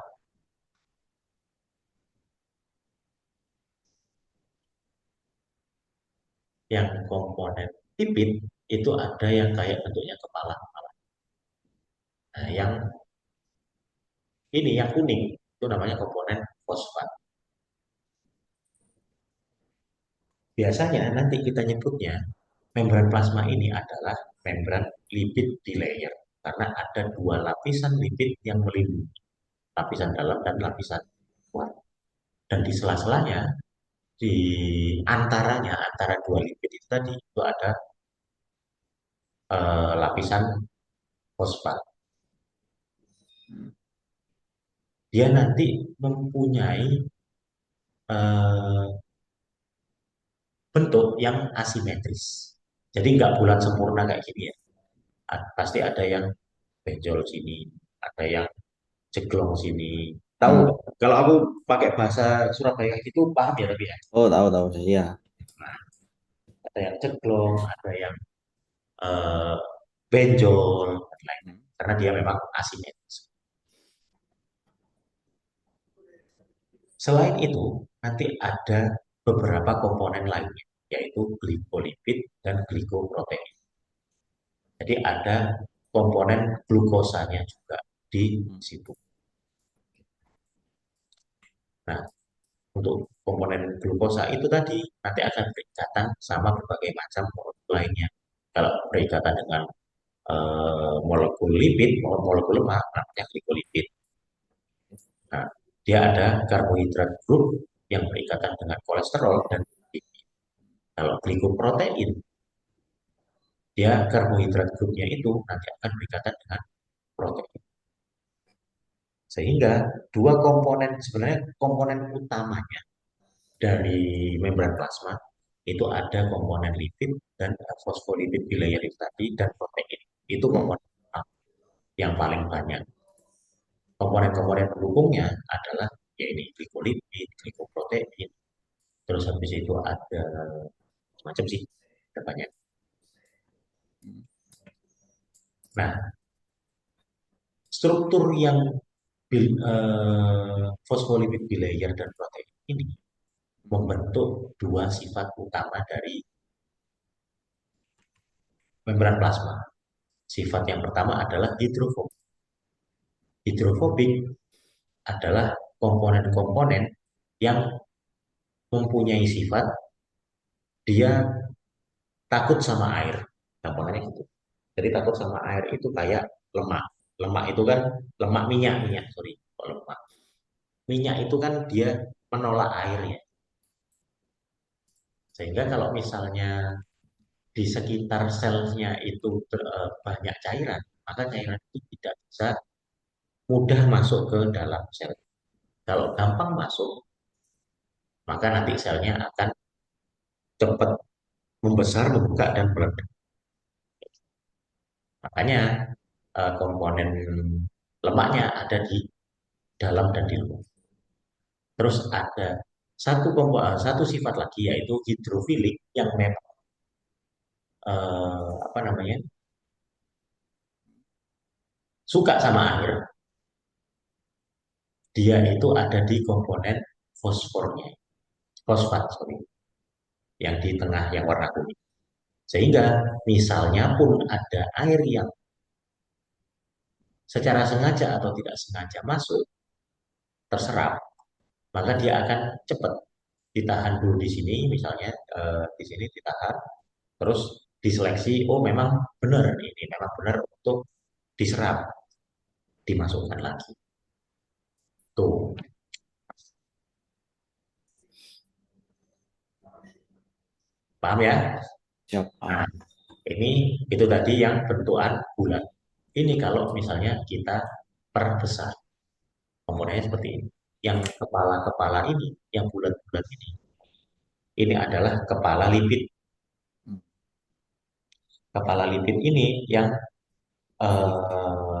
Yang komponen lipid itu ada yang kayak bentuknya kepala. Nah, yang ini yang kuning itu namanya komponen fosfat. Biasanya nanti kita nyebutnya membran plasma ini adalah membran lipid bilayer karena ada dua lapisan lipid yang melindungi, lapisan dalam dan lapisan luar. Dan di sela-selanya, di antaranya antara dua lipid itu tadi itu ada lapisan fosfat. Dia nanti mempunyai eh, bentuk yang asimetris. Jadi nggak bulat sempurna kayak gini ya. Pasti ada yang benjol sini, ada yang ceglong sini. Tahu Mm. nggak? Kalau aku pakai bahasa Surabaya itu paham ya tapi ya. Oh, tahu tahu saya. Nah, ada yang ceglong, ada yang eh, benjol, dan lain-lain. Karena dia memang asimetris. Selain itu, nanti ada beberapa komponen lainnya, yaitu glikolipid dan glikoprotein. Jadi ada komponen glukosanya juga di Mm. situ. Nah, untuk komponen glukosa itu tadi nanti akan berikatan sama berbagai macam molekul lainnya. Kalau berikatan dengan molekul lipid, molekul lemak, namanya glikolipid. Nah, dia ada karbohidrat grup yang berikatan dengan kolesterol dan lipid. Kalau glikoprotein, dia karbohidrat grupnya itu nanti akan berikatan dengan protein. Sehingga dua komponen, sebenarnya komponen utamanya dari membran plasma itu ada komponen lipid dan fosfolipid bilayer tadi dan protein. Itu Mm. komponen yang paling banyak. Komponen-komponen pendukungnya adalah ya ini glikolipid, glikoprotein, terus habis itu ada macam sih, ada banyak. Nah, struktur yang fosfolipid bilayer dan protein ini membentuk dua sifat utama dari membran plasma. Sifat yang pertama adalah hidrofobik. Hidrofobik adalah komponen-komponen yang mempunyai sifat dia takut sama air. Gampangnya gitu. Jadi takut sama air itu kayak lemak. Lemak itu kan lemak minyak, sorry. Kalau lemak. Minyak itu kan dia menolak air ya. Sehingga kalau misalnya di sekitar selnya itu banyak cairan, maka cairan itu tidak bisa mudah masuk ke dalam sel. Kalau gampang masuk, maka nanti selnya akan cepat membesar, membuka, dan meledak. Makanya komponen lemaknya ada di dalam dan di luar. Terus ada satu sifat lagi yaitu hidrofilik yang memang apa namanya suka sama air. Dia itu ada di komponen fosfornya, fosfat sorry, yang di tengah yang warna kuning. Sehingga misalnya pun ada air yang secara sengaja atau tidak sengaja masuk, terserap, maka dia akan cepat ditahan dulu di sini, misalnya di sini ditahan, terus diseleksi, oh memang benar ini, memang benar untuk diserap, dimasukkan lagi. Tuh, paham ya? Siap. Nah, ini itu tadi yang bentukan bulat. Ini kalau misalnya kita perbesar, komponennya seperti ini. Yang kepala-kepala ini, yang bulat-bulat ini adalah kepala lipid. Kepala lipid ini yang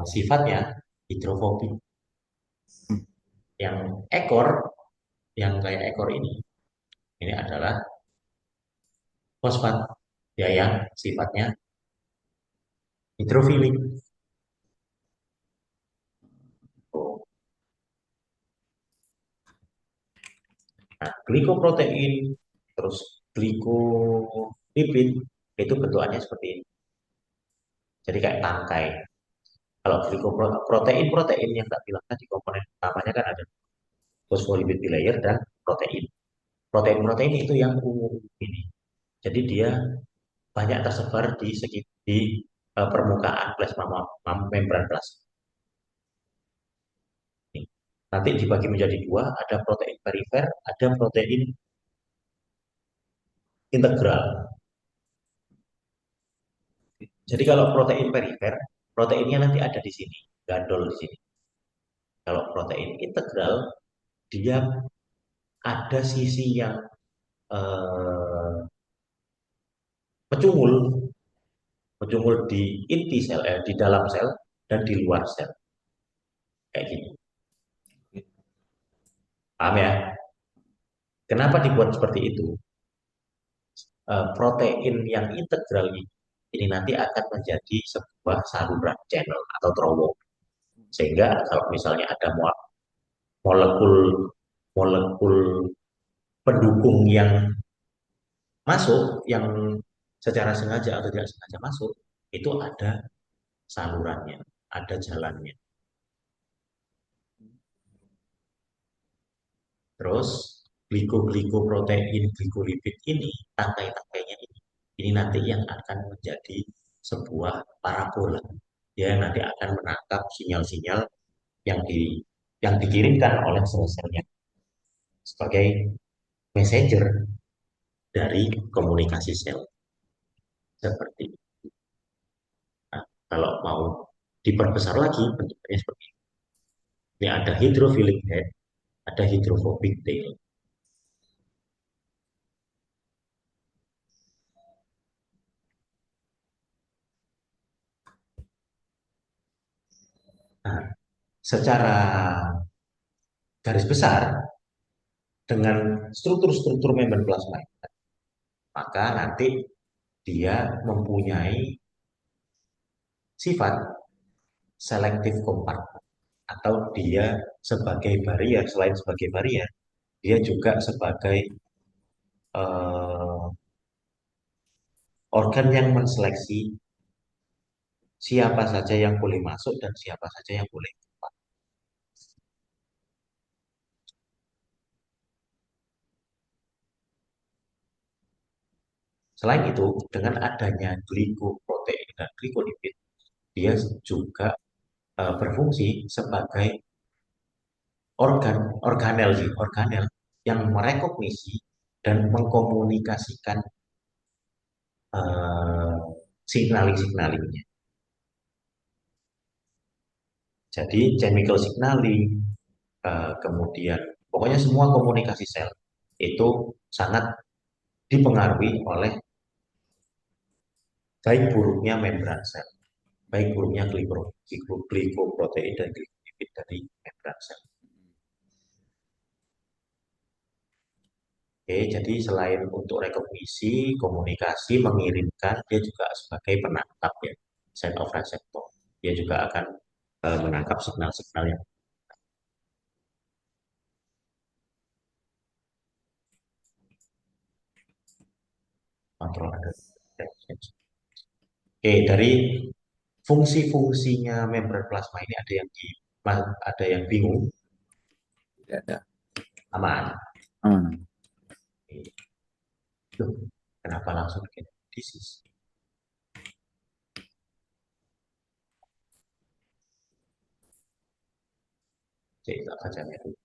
sifatnya hidrofobik. Yang ekor, yang kayak ekor ini adalah fosfat, ya yang sifatnya hidrofilik. Nah, glikoprotein, terus glikolipid, itu bentukannya seperti ini. Jadi kayak tangkai. Kalau glikoprotein yang tak bilang tadi komponen utamanya kan ada fosfolipid bilayer dan protein. Protein-protein itu yang ungu ini. Jadi dia banyak tersebar di permukaan plasma membran plasma. Nanti dibagi menjadi dua, ada protein perifer, ada protein integral. Jadi kalau protein perifer, proteinnya nanti ada di sini, gandol di sini. Kalau protein integral, dia ada sisi yang eh, mencungul, mencungul di inti sel, di dalam sel dan di luar sel, kayak gitu. Paham ya? Kenapa dibuat seperti itu? Protein yang integral ini nanti akan menjadi sebuah saluran channel atau terowong. Sehingga kalau misalnya ada molekul molekul pendukung yang masuk, yang secara sengaja atau tidak sengaja masuk, itu ada salurannya, ada jalannya. Terus glikoprotein, glikolipid ini, tangkai-tangkainya ini nanti yang akan menjadi sebuah parabola. Dia nanti akan menangkap sinyal-sinyal yang dikirimkan oleh sel-selnya sebagai messenger dari komunikasi sel seperti itu. Nah, kalau mau diperbesar lagi bentuknya seperti ini. Ini ada hydrophilic head, ada hydrophobic tail. Nah, secara garis besar dengan struktur-struktur membran plasma, maka nanti dia mempunyai sifat selektif kompartmen atau dia sebagai barrier, selain sebagai barrier, dia juga sebagai eh, organ yang menseleksi siapa saja yang boleh masuk dan siapa saja yang boleh keluar. Selain itu, dengan adanya glikoprotein dan glikolipid, dia juga berfungsi sebagai organel yang merekognisi dan mengkomunikasikan eh, signaling-signalingnya. Jadi chemical signaling, kemudian pokoknya semua komunikasi sel itu sangat dipengaruhi oleh baik buruknya membran sel, baik buruknya glikoprotein dan glikolipid dari membran sel. Oke, jadi selain untuk rekognisi, komunikasi, mengirimkan, dia juga sebagai penangkap ya, set of receptor. Dia juga akan menangkap signal-signal yang kontrol ada. Oke, dari fungsi-fungsinya membran plasma ini ada yang bingung, Tidak ada. aman. Hmm. Loh, kenapa langsung ke disease? Jadi tak bacanya dulu.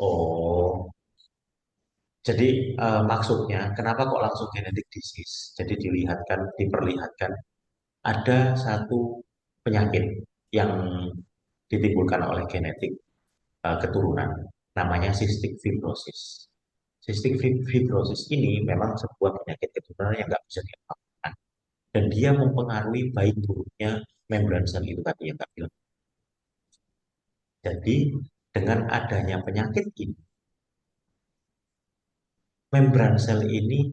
Oh, jadi maksudnya kenapa kok langsung genetic disease? Jadi diperlihatkan ada satu penyakit yang ditimbulkan oleh genetik keturunan, namanya cystic fibrosis. Cystic fibrosis ini memang sebuah penyakit keturunan yang nggak bisa diapakan dan dia mempengaruhi baik buruknya membran sel itu tadi yang tak bilang. Jadi dengan adanya penyakit ini, membran sel ini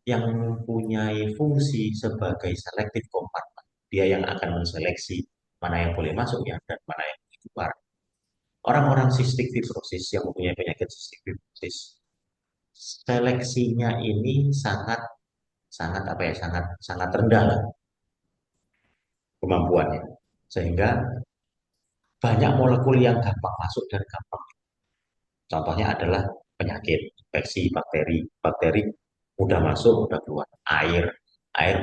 yang mempunyai fungsi sebagai selective compartment. Dia yang akan menseleksi mana yang boleh masuk ya dan mana yang boleh keluar. Orang-orang cystic fibrosis yang mempunyai penyakit cystic fibrosis, seleksinya ini sangat sangat apa ya sangat sangat rendah lah kemampuannya. Sehingga banyak molekul yang gampang masuk dan gampang. Contohnya adalah penyakit, infeksi, bakteri. Bakteri mudah masuk, mudah keluar. Air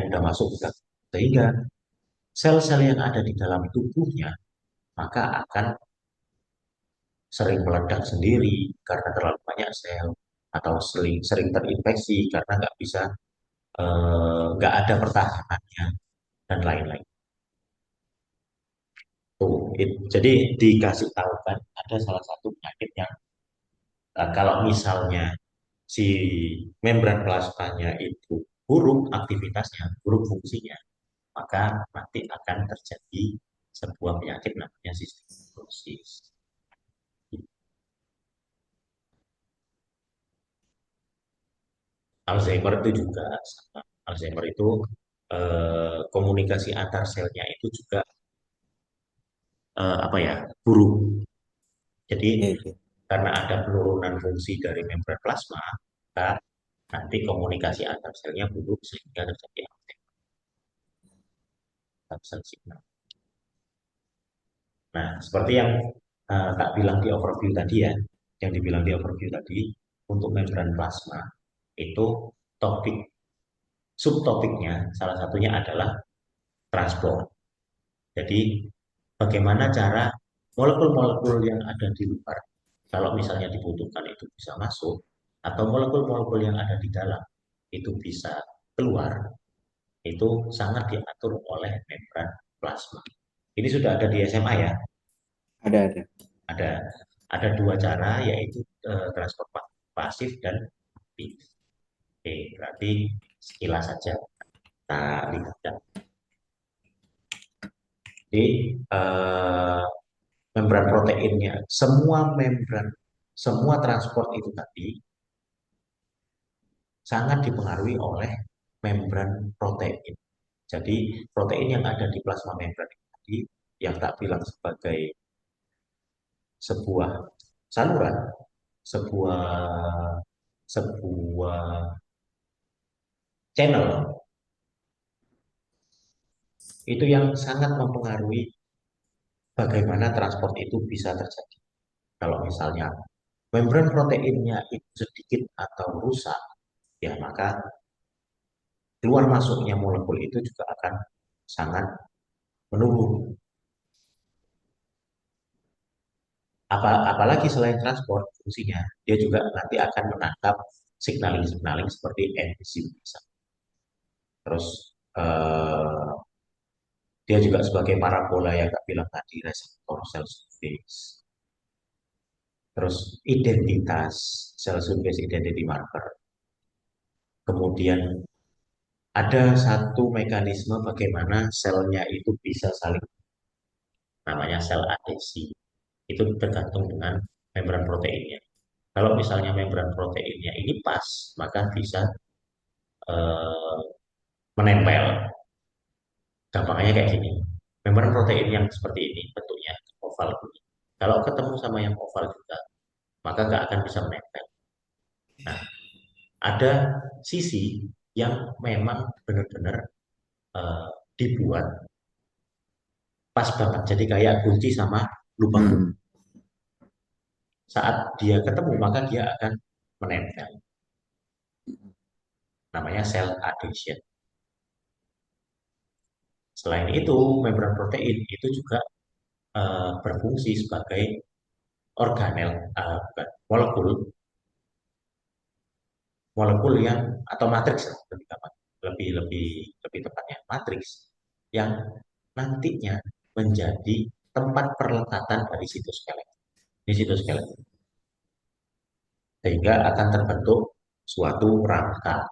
mudah masuk, mudah keluar. Sehingga sel-sel yang ada di dalam tubuhnya maka akan sering meledak sendiri karena terlalu banyak sel atau sering sering terinfeksi karena nggak ada pertahanannya dan lain-lain. Jadi dikasih tahu kan ada salah satu penyakit yang kalau misalnya si membran plasmanya itu buruk aktivitasnya, buruk fungsinya, maka nanti akan terjadi sebuah penyakit namanya sistem fibrosis. Alzheimer itu juga sama. Alzheimer itu komunikasi antar selnya itu juga apa ya buruk. Jadi Oke, oke. karena ada penurunan fungsi dari membran plasma, maka nanti komunikasi antar selnya buruk sehingga terjadi absen signal. Nah, seperti yang tak bilang di overview tadi ya, yang dibilang di overview tadi, untuk membran plasma itu topik subtopiknya salah satunya adalah transport. Jadi bagaimana cara molekul-molekul yang ada di luar, kalau misalnya dibutuhkan itu bisa masuk, atau molekul-molekul yang ada di dalam itu bisa keluar, itu sangat diatur oleh membran plasma. Ini sudah ada di SMA ya, Ada. ada ada dua cara yaitu transport pasif dan aktif. Oke, berarti sekilas saja kita lihat. Jadi membran proteinnya, semua transport itu tadi sangat dipengaruhi oleh membran protein. Jadi protein yang ada di plasma membran itu tadi yang tak bilang sebagai sebuah saluran, sebuah sebuah channel itu yang sangat mempengaruhi bagaimana transport itu bisa terjadi. Kalau misalnya membran proteinnya itu sedikit atau rusak, ya maka keluar masuknya molekul itu juga akan sangat menurun. Apalagi selain transport, fungsinya dia juga nanti akan menangkap signaling-signaling seperti enzim. Terus eh, dia juga sebagai parabola yang tak bilang tadi, reseptor cell surface. Terus identitas cell surface identity marker. Kemudian ada satu mekanisme bagaimana selnya itu bisa saling, namanya sel adesi. Itu tergantung dengan membran proteinnya. Kalau misalnya membran proteinnya ini pas, maka bisa eh, menempel. Gampangnya kayak gini. Membran protein yang seperti ini bentuknya oval ini. Kalau ketemu sama yang oval juga, maka nggak akan bisa menempel. Nah, ada sisi yang memang benar-benar eh, dibuat pas banget. Jadi kayak kunci sama lubang kunci. Hmm. Saat dia ketemu, maka dia akan menempel. Namanya cell adhesion. Selain itu, membran protein itu juga berfungsi sebagai organel, bukan, molekul molekul yang atau matriks lebih tepat, lebih lebih lebih tepatnya matriks yang nantinya menjadi tempat perlekatan dari sitoskeleton di sitoskeleton sehingga akan terbentuk suatu rangka.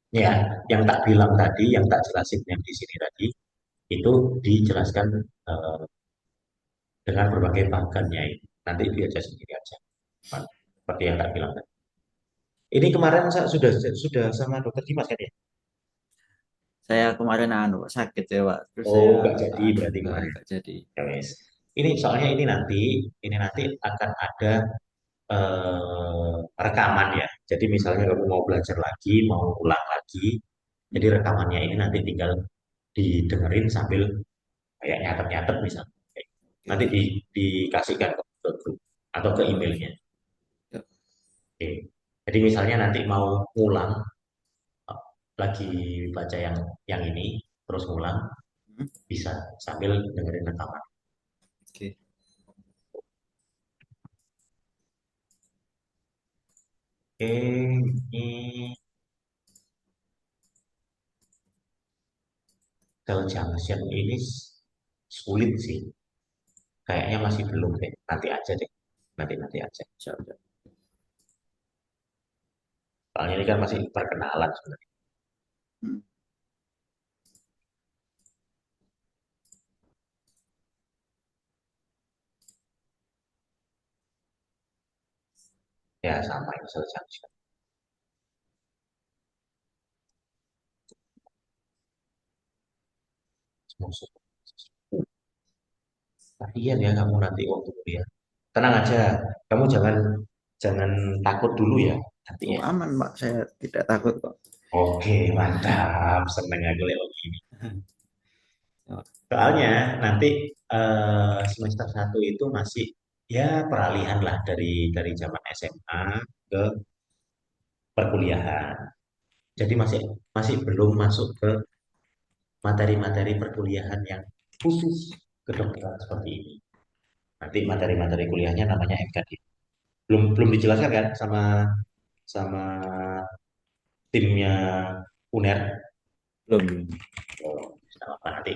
Ya, yang tak bilang tadi, yang tak jelasin yang di sini tadi, itu dijelaskan eh, dengan berbagai bahannya ini. Nanti diajar sendiri aja. Seperti yang tak bilang tadi. Ini kemarin saya sudah sama dokter Dimas kan ya? Saya kemarin sakit ya Pak, terus Oh, saya nggak jadi berarti kemarin. nggak jadi. Ya, wes. Soalnya ini nanti akan ada rekaman ya. Jadi misalnya kamu mau belajar lagi, mau ulang lagi, jadi rekamannya ini nanti tinggal didengerin sambil kayak nyatet-nyatet misalnya. Nanti Oke. dikasihkan ke grup atau ke emailnya. Ya. Oke. Jadi misalnya nanti mau ngulang, eh, lagi baca yang ini, terus ngulang, Hmm. bisa sambil dengerin rekaman. Oke. Oke, ini cell junction ini sulit sih. Kayaknya masih belum deh. Nanti aja deh. Nanti aja. Siap, siap. Soalnya ini kan masih perkenalan sebenarnya. Hmm. Ya sama ini cell junction. Musuh. Kasihan ya kamu nanti waktu kuliah. Tenang aja. Kamu jangan jangan takut dulu ya Oh, nantinya. aman Pak, saya tidak takut kok. Oke, mantap. Seneng aku lewat begini. Ya. Soalnya nanti semester satu itu masih ya peralihan lah dari zaman SMA ke perkuliahan. Jadi masih masih belum masuk ke materi-materi perkuliahan yang khusus kedokteran seperti ini. Nanti materi-materi kuliahnya namanya MKD. Belum belum dijelaskan kan sama sama timnya UNER. Belum, belum. Oh, nggak apa nanti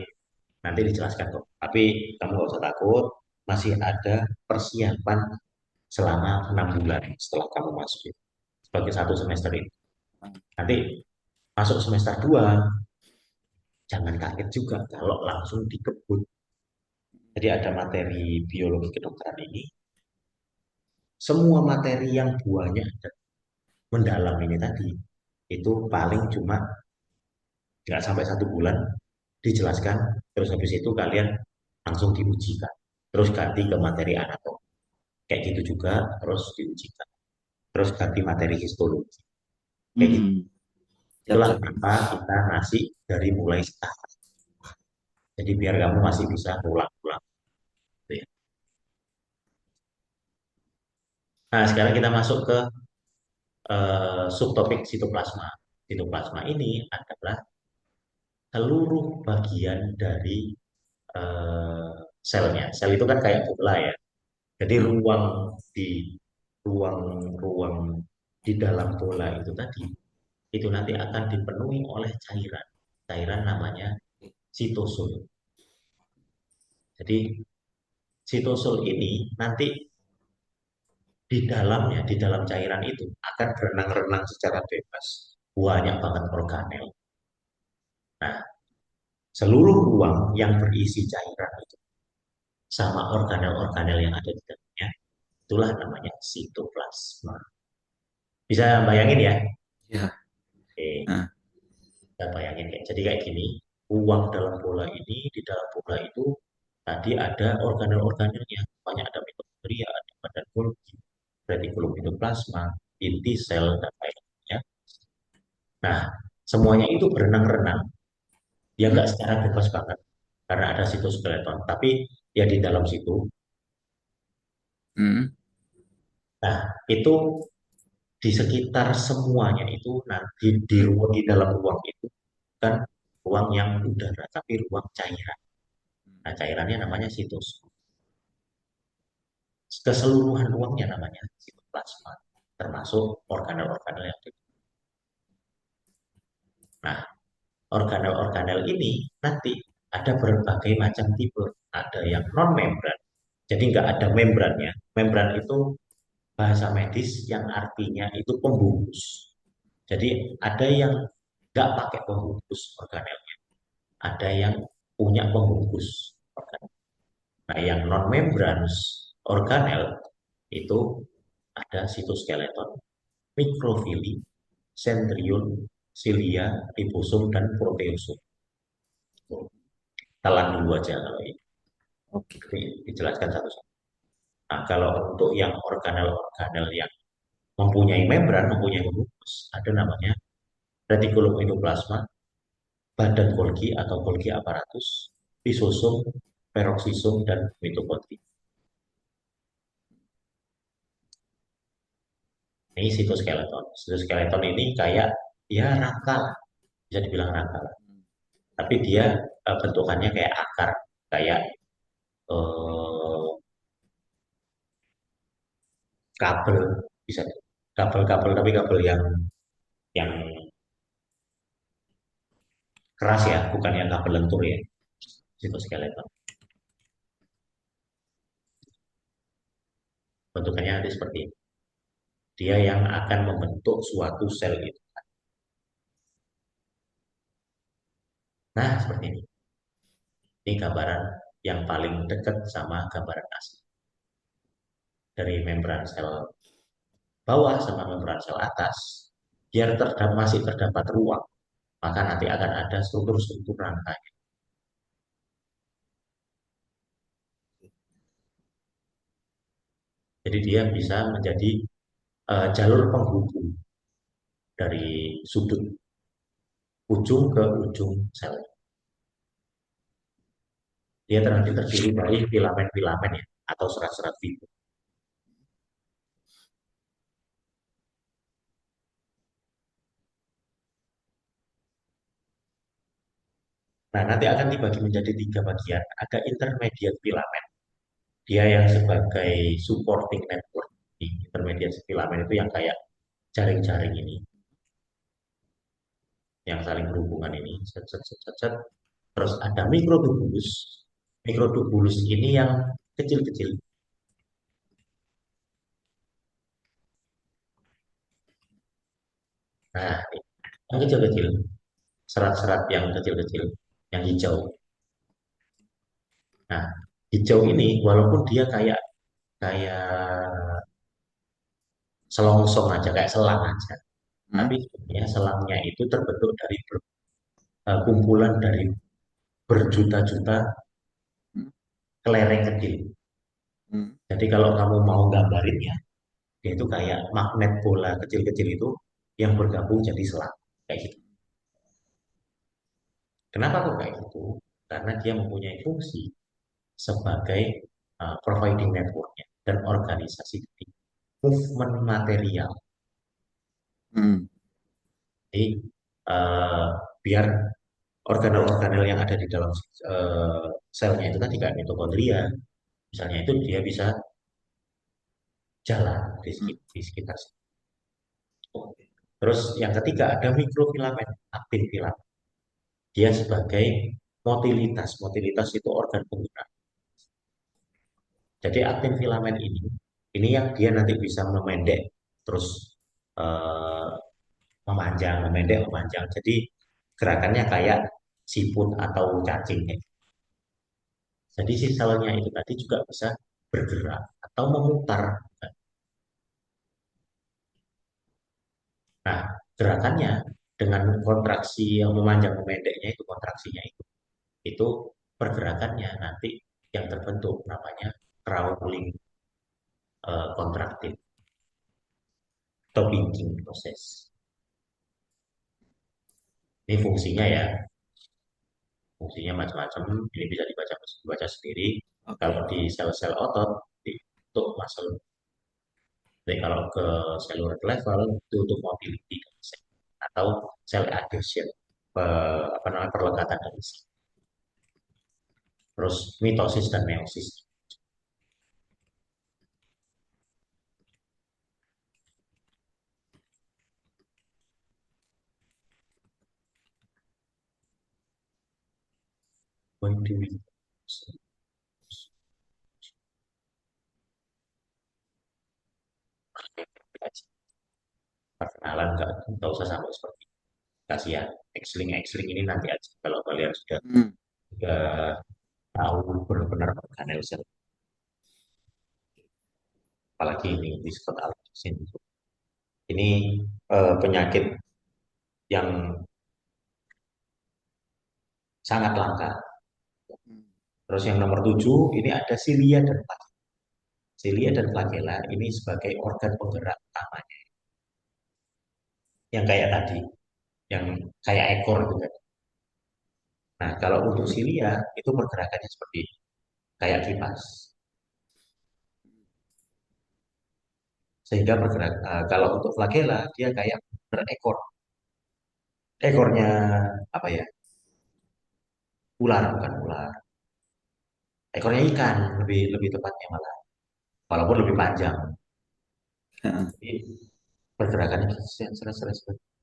nanti dijelaskan kok. Tapi kamu nggak usah takut, masih ada persiapan selama 6 bulan setelah kamu masuk itu, sebagai satu semester ini. Nanti masuk semester 2 jangan kaget juga kalau langsung dikebut. Jadi ada materi biologi kedokteran ini, semua materi yang buahnya mendalam ini tadi, itu paling cuma nggak sampai 1 bulan dijelaskan, terus habis itu kalian langsung diujikan. Terus ganti ke materi anatomi. Kayak gitu juga, terus diujikan. Terus ganti materi histologi. Kayak gitu. Hmm. Siap, Itulah siap. kenapa kita ngasih dari mulai sekarang. Jadi biar kamu masih bisa ulang-ulang. Gitu ya. Nah, sekarang kita masuk ke subtopik sitoplasma. Sitoplasma ini adalah seluruh bagian dari selnya. Sel itu kan kayak bola ya. Jadi Hmm. ruang-ruang di dalam bola itu tadi itu nanti akan dipenuhi oleh cairan. Cairan namanya sitosul. Jadi sitosul ini nanti di dalam cairan itu akan berenang-renang secara bebas. Banyak banget organel. Nah, seluruh ruang yang berisi cairan itu sama organel-organel yang ada di dalamnya, itulah namanya sitoplasma. Bisa bayangin ya? Ya. Oke, Nah. kita bayangin kayak jadi kayak gini. Ruang dalam bola ini, di dalam bola itu tadi ada organel-organelnya. Banyak ada mitokondria, ada badan Golgi, retikulum endoplasma, inti sel, dan lain-lainnya. Nah, semuanya itu berenang-renang. Dia Hmm. nggak secara bebas banget karena ada sitoskeleton. Tapi ya di dalam situ. Hmm. Nah, itu di sekitar semuanya itu nanti di dalam ruang itu kan ruang yang udara, tapi ruang cairan. Nah, cairannya namanya situs. Keseluruhan ruangnya namanya sitoplasma, termasuk organel-organel yang ada. Nah, organel-organel ini nanti ada berbagai macam tipe. Ada yang non-membran, jadi nggak ada membrannya. Membran itu bahasa medis yang artinya itu pembungkus. Jadi ada yang nggak pakai pembungkus organelnya, ada yang punya pembungkus organel. Nah, yang non-membranous organel itu ada sitoskeleton, mikrofili, sentriol, silia, ribosom, dan proteosom. Telan dulu aja kalau ini. Oke. Nanti dijelaskan satu-satu. Nah, kalau untuk yang organel-organel yang mempunyai membran, mempunyai pembungkus, ada namanya retikulum endoplasma, badan Golgi atau Golgi apparatus, lisosom, peroksisom, dan mitokondria. Ini sitoskeleton. Sitoskeleton ini kayak ya rangka, bisa dibilang rangka. Tapi dia bentukannya kayak akar, kayak eh, kabel, bisa kabel-kabel tapi kabel yang keras ya, bukan yang kabel lentur ya. Sitoskeleton. Bentukannya nanti seperti ini. Dia yang akan membentuk suatu sel itu. Nah, seperti ini. Ini gambaran yang paling dekat sama gambaran asli. Dari membran sel bawah sama membran sel atas, biar masih terdapat ruang, maka nanti akan ada struktur-struktur rangkai. Jadi dia bisa menjadi jalur penghubung dari sudut ujung ke ujung sel. Dia nanti terdiri dari filamen-filamen ya, atau serat-serat fiber. Nah, nanti akan dibagi menjadi tiga bagian. Ada intermediate filamen, dia yang sebagai supporting network. Intermediate filamen itu yang kayak jaring-jaring ini, yang saling berhubungan ini. Set, set, set, set, set. Terus ada mikrotubulus. Mikrotubulus ini yang kecil-kecil. Nah, yang kecil-kecil, serat-serat yang kecil-kecil, yang hijau. Nah, hijau ini walaupun dia kayak kayak selongsong aja, kayak selang aja. Hmm. Tapi sebenarnya selangnya itu terbentuk dari kumpulan dari berjuta-juta Hmm. kelereng kecil. Hmm. Jadi kalau kamu mau gambarinnya, dia itu kayak magnet bola kecil-kecil itu yang bergabung jadi selang. Kayak gitu. Kenapa kok kayak gitu? Karena dia mempunyai fungsi sebagai providing networknya dan organisasi movement material. Hmm. Jadi biar organel-organel yang ada di dalam selnya itu tadi kayak mitokondria, misalnya itu dia bisa jalan di sekitar situ. Terus yang ketiga ada mikrofilamen, aktin filamen. Dia sebagai motilitas. Motilitas itu organ penggerak. Jadi aktin filamen ini yang dia nanti bisa memendek, terus eh, memanjang, memendek, memanjang. Jadi gerakannya kayak siput atau cacing. Jadi si selnya itu tadi juga bisa bergerak atau memutar. Nah, gerakannya dengan kontraksi yang memanjang memendeknya itu kontraksinya itu pergerakannya nanti yang terbentuk namanya crawling contractive atau pinching proses. Ini fungsinya ya, fungsinya macam-macam. Ini bisa dibaca sendiri. Kalau Oke. di sel-sel otot untuk muscle, jadi kalau ke cellular level itu untuk mobility atau cell adhesion, apa namanya perlekatan dari sel. Terus mitosis dan meiosis. When do we perkenalan nggak usah sampai seperti itu. Kasihan X-link ini nanti aja kalau kalian Hmm. sudah tahu benar-benar organel sel, apalagi ini disebut aldosin. Ini penyakit yang sangat langka. Hmm. Terus yang nomor 7 ini ada silia dan flagella. Silia dan flagella ini sebagai organ penggerak utamanya. Yang kayak tadi, yang kayak ekor gitu. Nah, kalau untuk Hmm. silia itu pergerakannya seperti kayak kipas. Sehingga kalau untuk flagella dia kayak berekor. Ekornya apa ya? Ular bukan ular. Ekornya ikan lebih lebih tepatnya malah. Walaupun lebih panjang. Ha. Jadi pergerakannya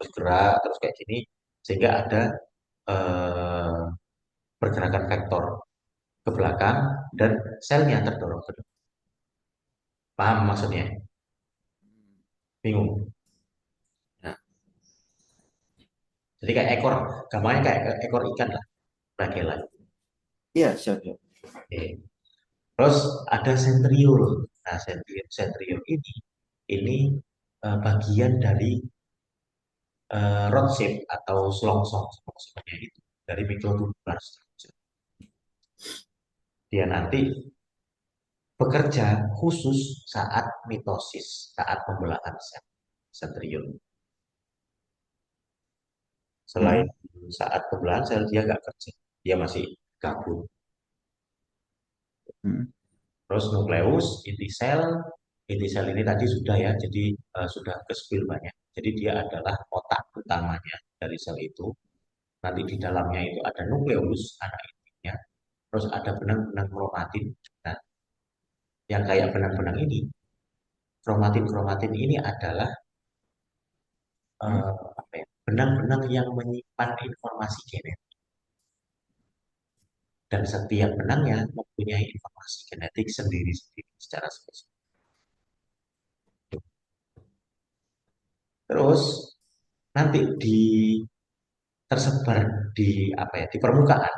bergerak terus kayak gini sehingga ada eh, pergerakan vektor ke belakang dan selnya terdorong ke depan. Paham maksudnya? Bingung. Ya. Jadi kayak ekor, gambarnya kayak ekor ikan lah, flagella. Iya, siap, siap. Oke. Terus ada sentriol. Nah, sentriol ini bagian dari rod shape atau selongsong selongsongnya itu dari microtubular structure. Dia nanti bekerja khusus saat mitosis, saat pembelahan sel sentriol. Selain Hmm. saat pembelahan sel dia nggak kerja, dia masih gabut. Hmm. Terus nukleus, inti sel ini tadi sudah ya, jadi sudah ke spill banyak. Jadi dia adalah otak utamanya dari sel itu. Nanti di dalamnya itu ada nukleus, anak intinya. Terus ada benang-benang kromatin. Nah, yang kayak benang-benang ini, kromatin-kromatin ini adalah Hmm. apa ya, benang-benang yang menyimpan informasi genetik. Dan setiap benangnya mempunyai informasi genetik sendiri-sendiri secara spesifik. Terus nanti tersebar di permukaan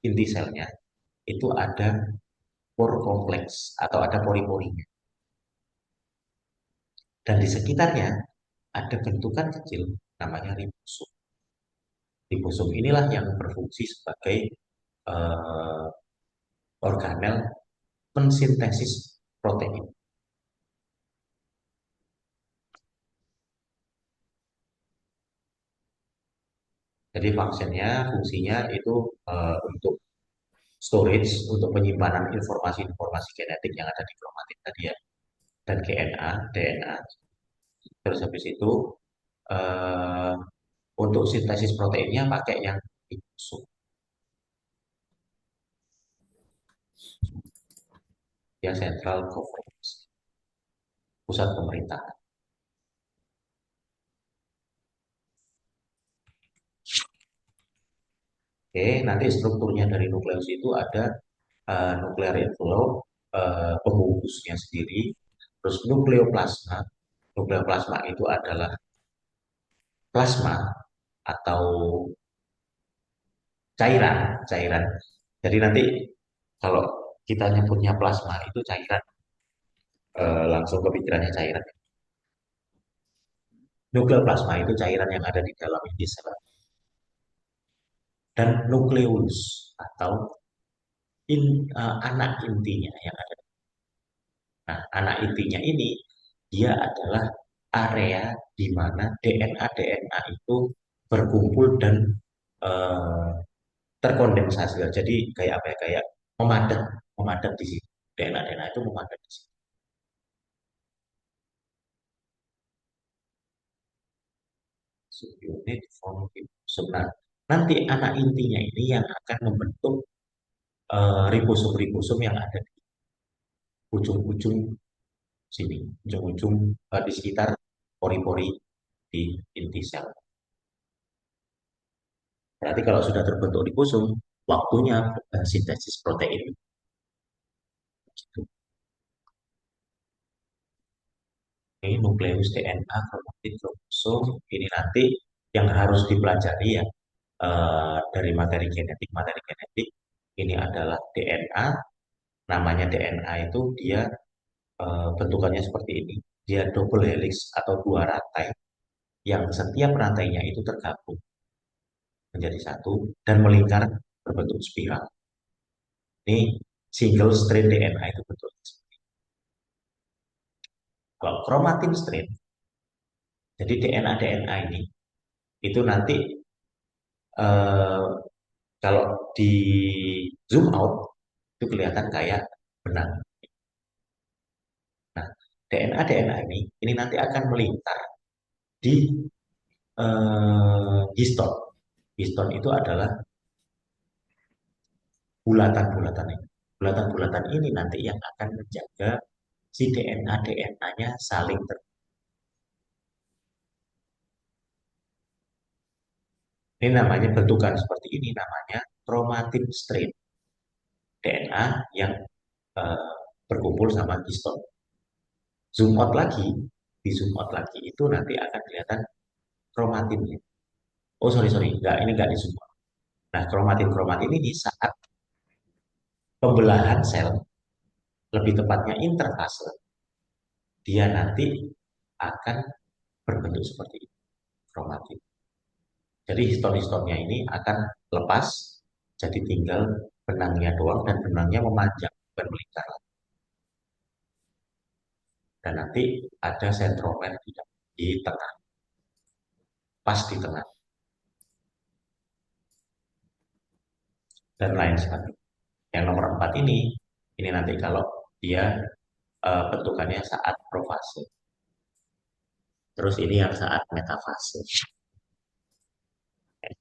inti selnya itu ada pore kompleks atau ada pori-porinya. Dan di sekitarnya ada bentukan kecil namanya ribosom. Ribosom inilah yang berfungsi sebagai eh, organel mensintesis protein. Jadi fungsinya itu untuk storage, untuk penyimpanan informasi-informasi genetik yang ada di kromatin tadi ya, dan DNA. Terus habis itu eh, Untuk sintesis proteinnya pakai yang ribosom, ya central government, pusat pemerintahan. Oke, nanti strukturnya dari nukleus itu ada nuklear envelope, pembungkusnya sendiri, terus nukleoplasma. Nukleoplasma itu adalah plasma atau cairan, cairan. Jadi nanti kalau kita nyebutnya plasma itu cairan, langsung kepikirannya cairan. Nukleoplasma itu cairan yang ada di dalam inti sel. Dan nukleus atau anak intinya yang ada. Nah, anak intinya ini dia adalah area di mana DNA itu berkumpul dan eh, terkondensasi. Jadi kayak apa ya? Kayak memadat, memadat di sini. DNA itu memadat di sini. Subunit form ribosom. Nah, nanti anak intinya ini yang akan membentuk ribosom-ribosom yang ada di ujung-ujung sini, ujung-ujung di sekitar pori-pori di inti sel. Berarti kalau sudah terbentuk ribosom, waktunya sintesis protein. Gitu. Ini nukleus DNA, kromatin, kromosom. Ini nanti yang harus dipelajari ya dari materi genetik. Ini adalah DNA. Namanya DNA itu dia bentukannya seperti ini. Dia double helix atau dua rantai yang setiap rantainya itu tergabung menjadi satu dan melingkar berbentuk spiral. Ini single strand DNA itu betul. Kalau chromatin strand, jadi DNA ini itu nanti eh, kalau di zoom out itu kelihatan kayak benang. Nah, DNA ini nanti akan melingkar di histon. Histon itu adalah bulatan-bulatan ini. Bulatan-bulatan ini nanti yang akan menjaga si DNA-nya saling ter. Ini namanya bentukan seperti ini namanya chromatin strain. DNA yang eh, berkumpul sama histon. Zoom out lagi, di zoom out lagi itu nanti akan kelihatan kromatinnya. Oh sorry sorry, enggak ini enggak di zoom out. Nah kromatin ini saat pembelahan sel, lebih tepatnya interfase, dia nanti akan berbentuk seperti ini, kromatin. Jadi histon-histonnya ini akan lepas, jadi tinggal benangnya doang dan benangnya memanjang, bukan melingkar. Dan nanti ada sentromer di tengah, pas di tengah, dan lain sebagainya. Yang nomor 4 ini nanti kalau dia bentukannya saat profase. Terus ini yang saat metafase.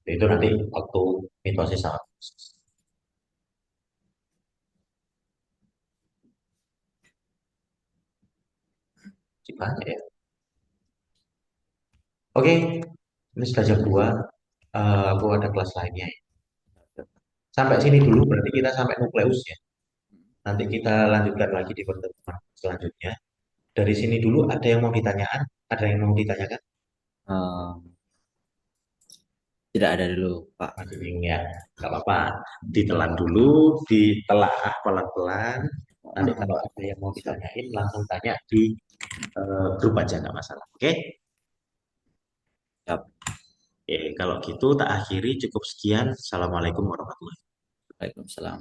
Itu nanti waktu mitosis sama meiosis. Banyak ya. Oke, ini sudah jam 2. Aku ada kelas lainnya ya. Sampai sini dulu berarti kita sampai nukleus ya. Nanti kita lanjutkan lagi di pertemuan selanjutnya. Dari sini dulu ada yang mau ditanyakan? Ada yang mau ditanyakan? Eh, tidak ada dulu, Pak. Masih bingung ya? Gak apa-apa. Ditelan dulu, ditelaah pelan-pelan. Nanti kalau ada yang mau Siap. ditanyain, langsung tanya di grup aja, nggak masalah. Oke? Siap. Oke, kalau gitu tak akhiri cukup sekian. Assalamualaikum warahmatullahi wabarakatuh. Waalaikumsalam.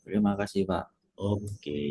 Terima kasih, Pak. Oke.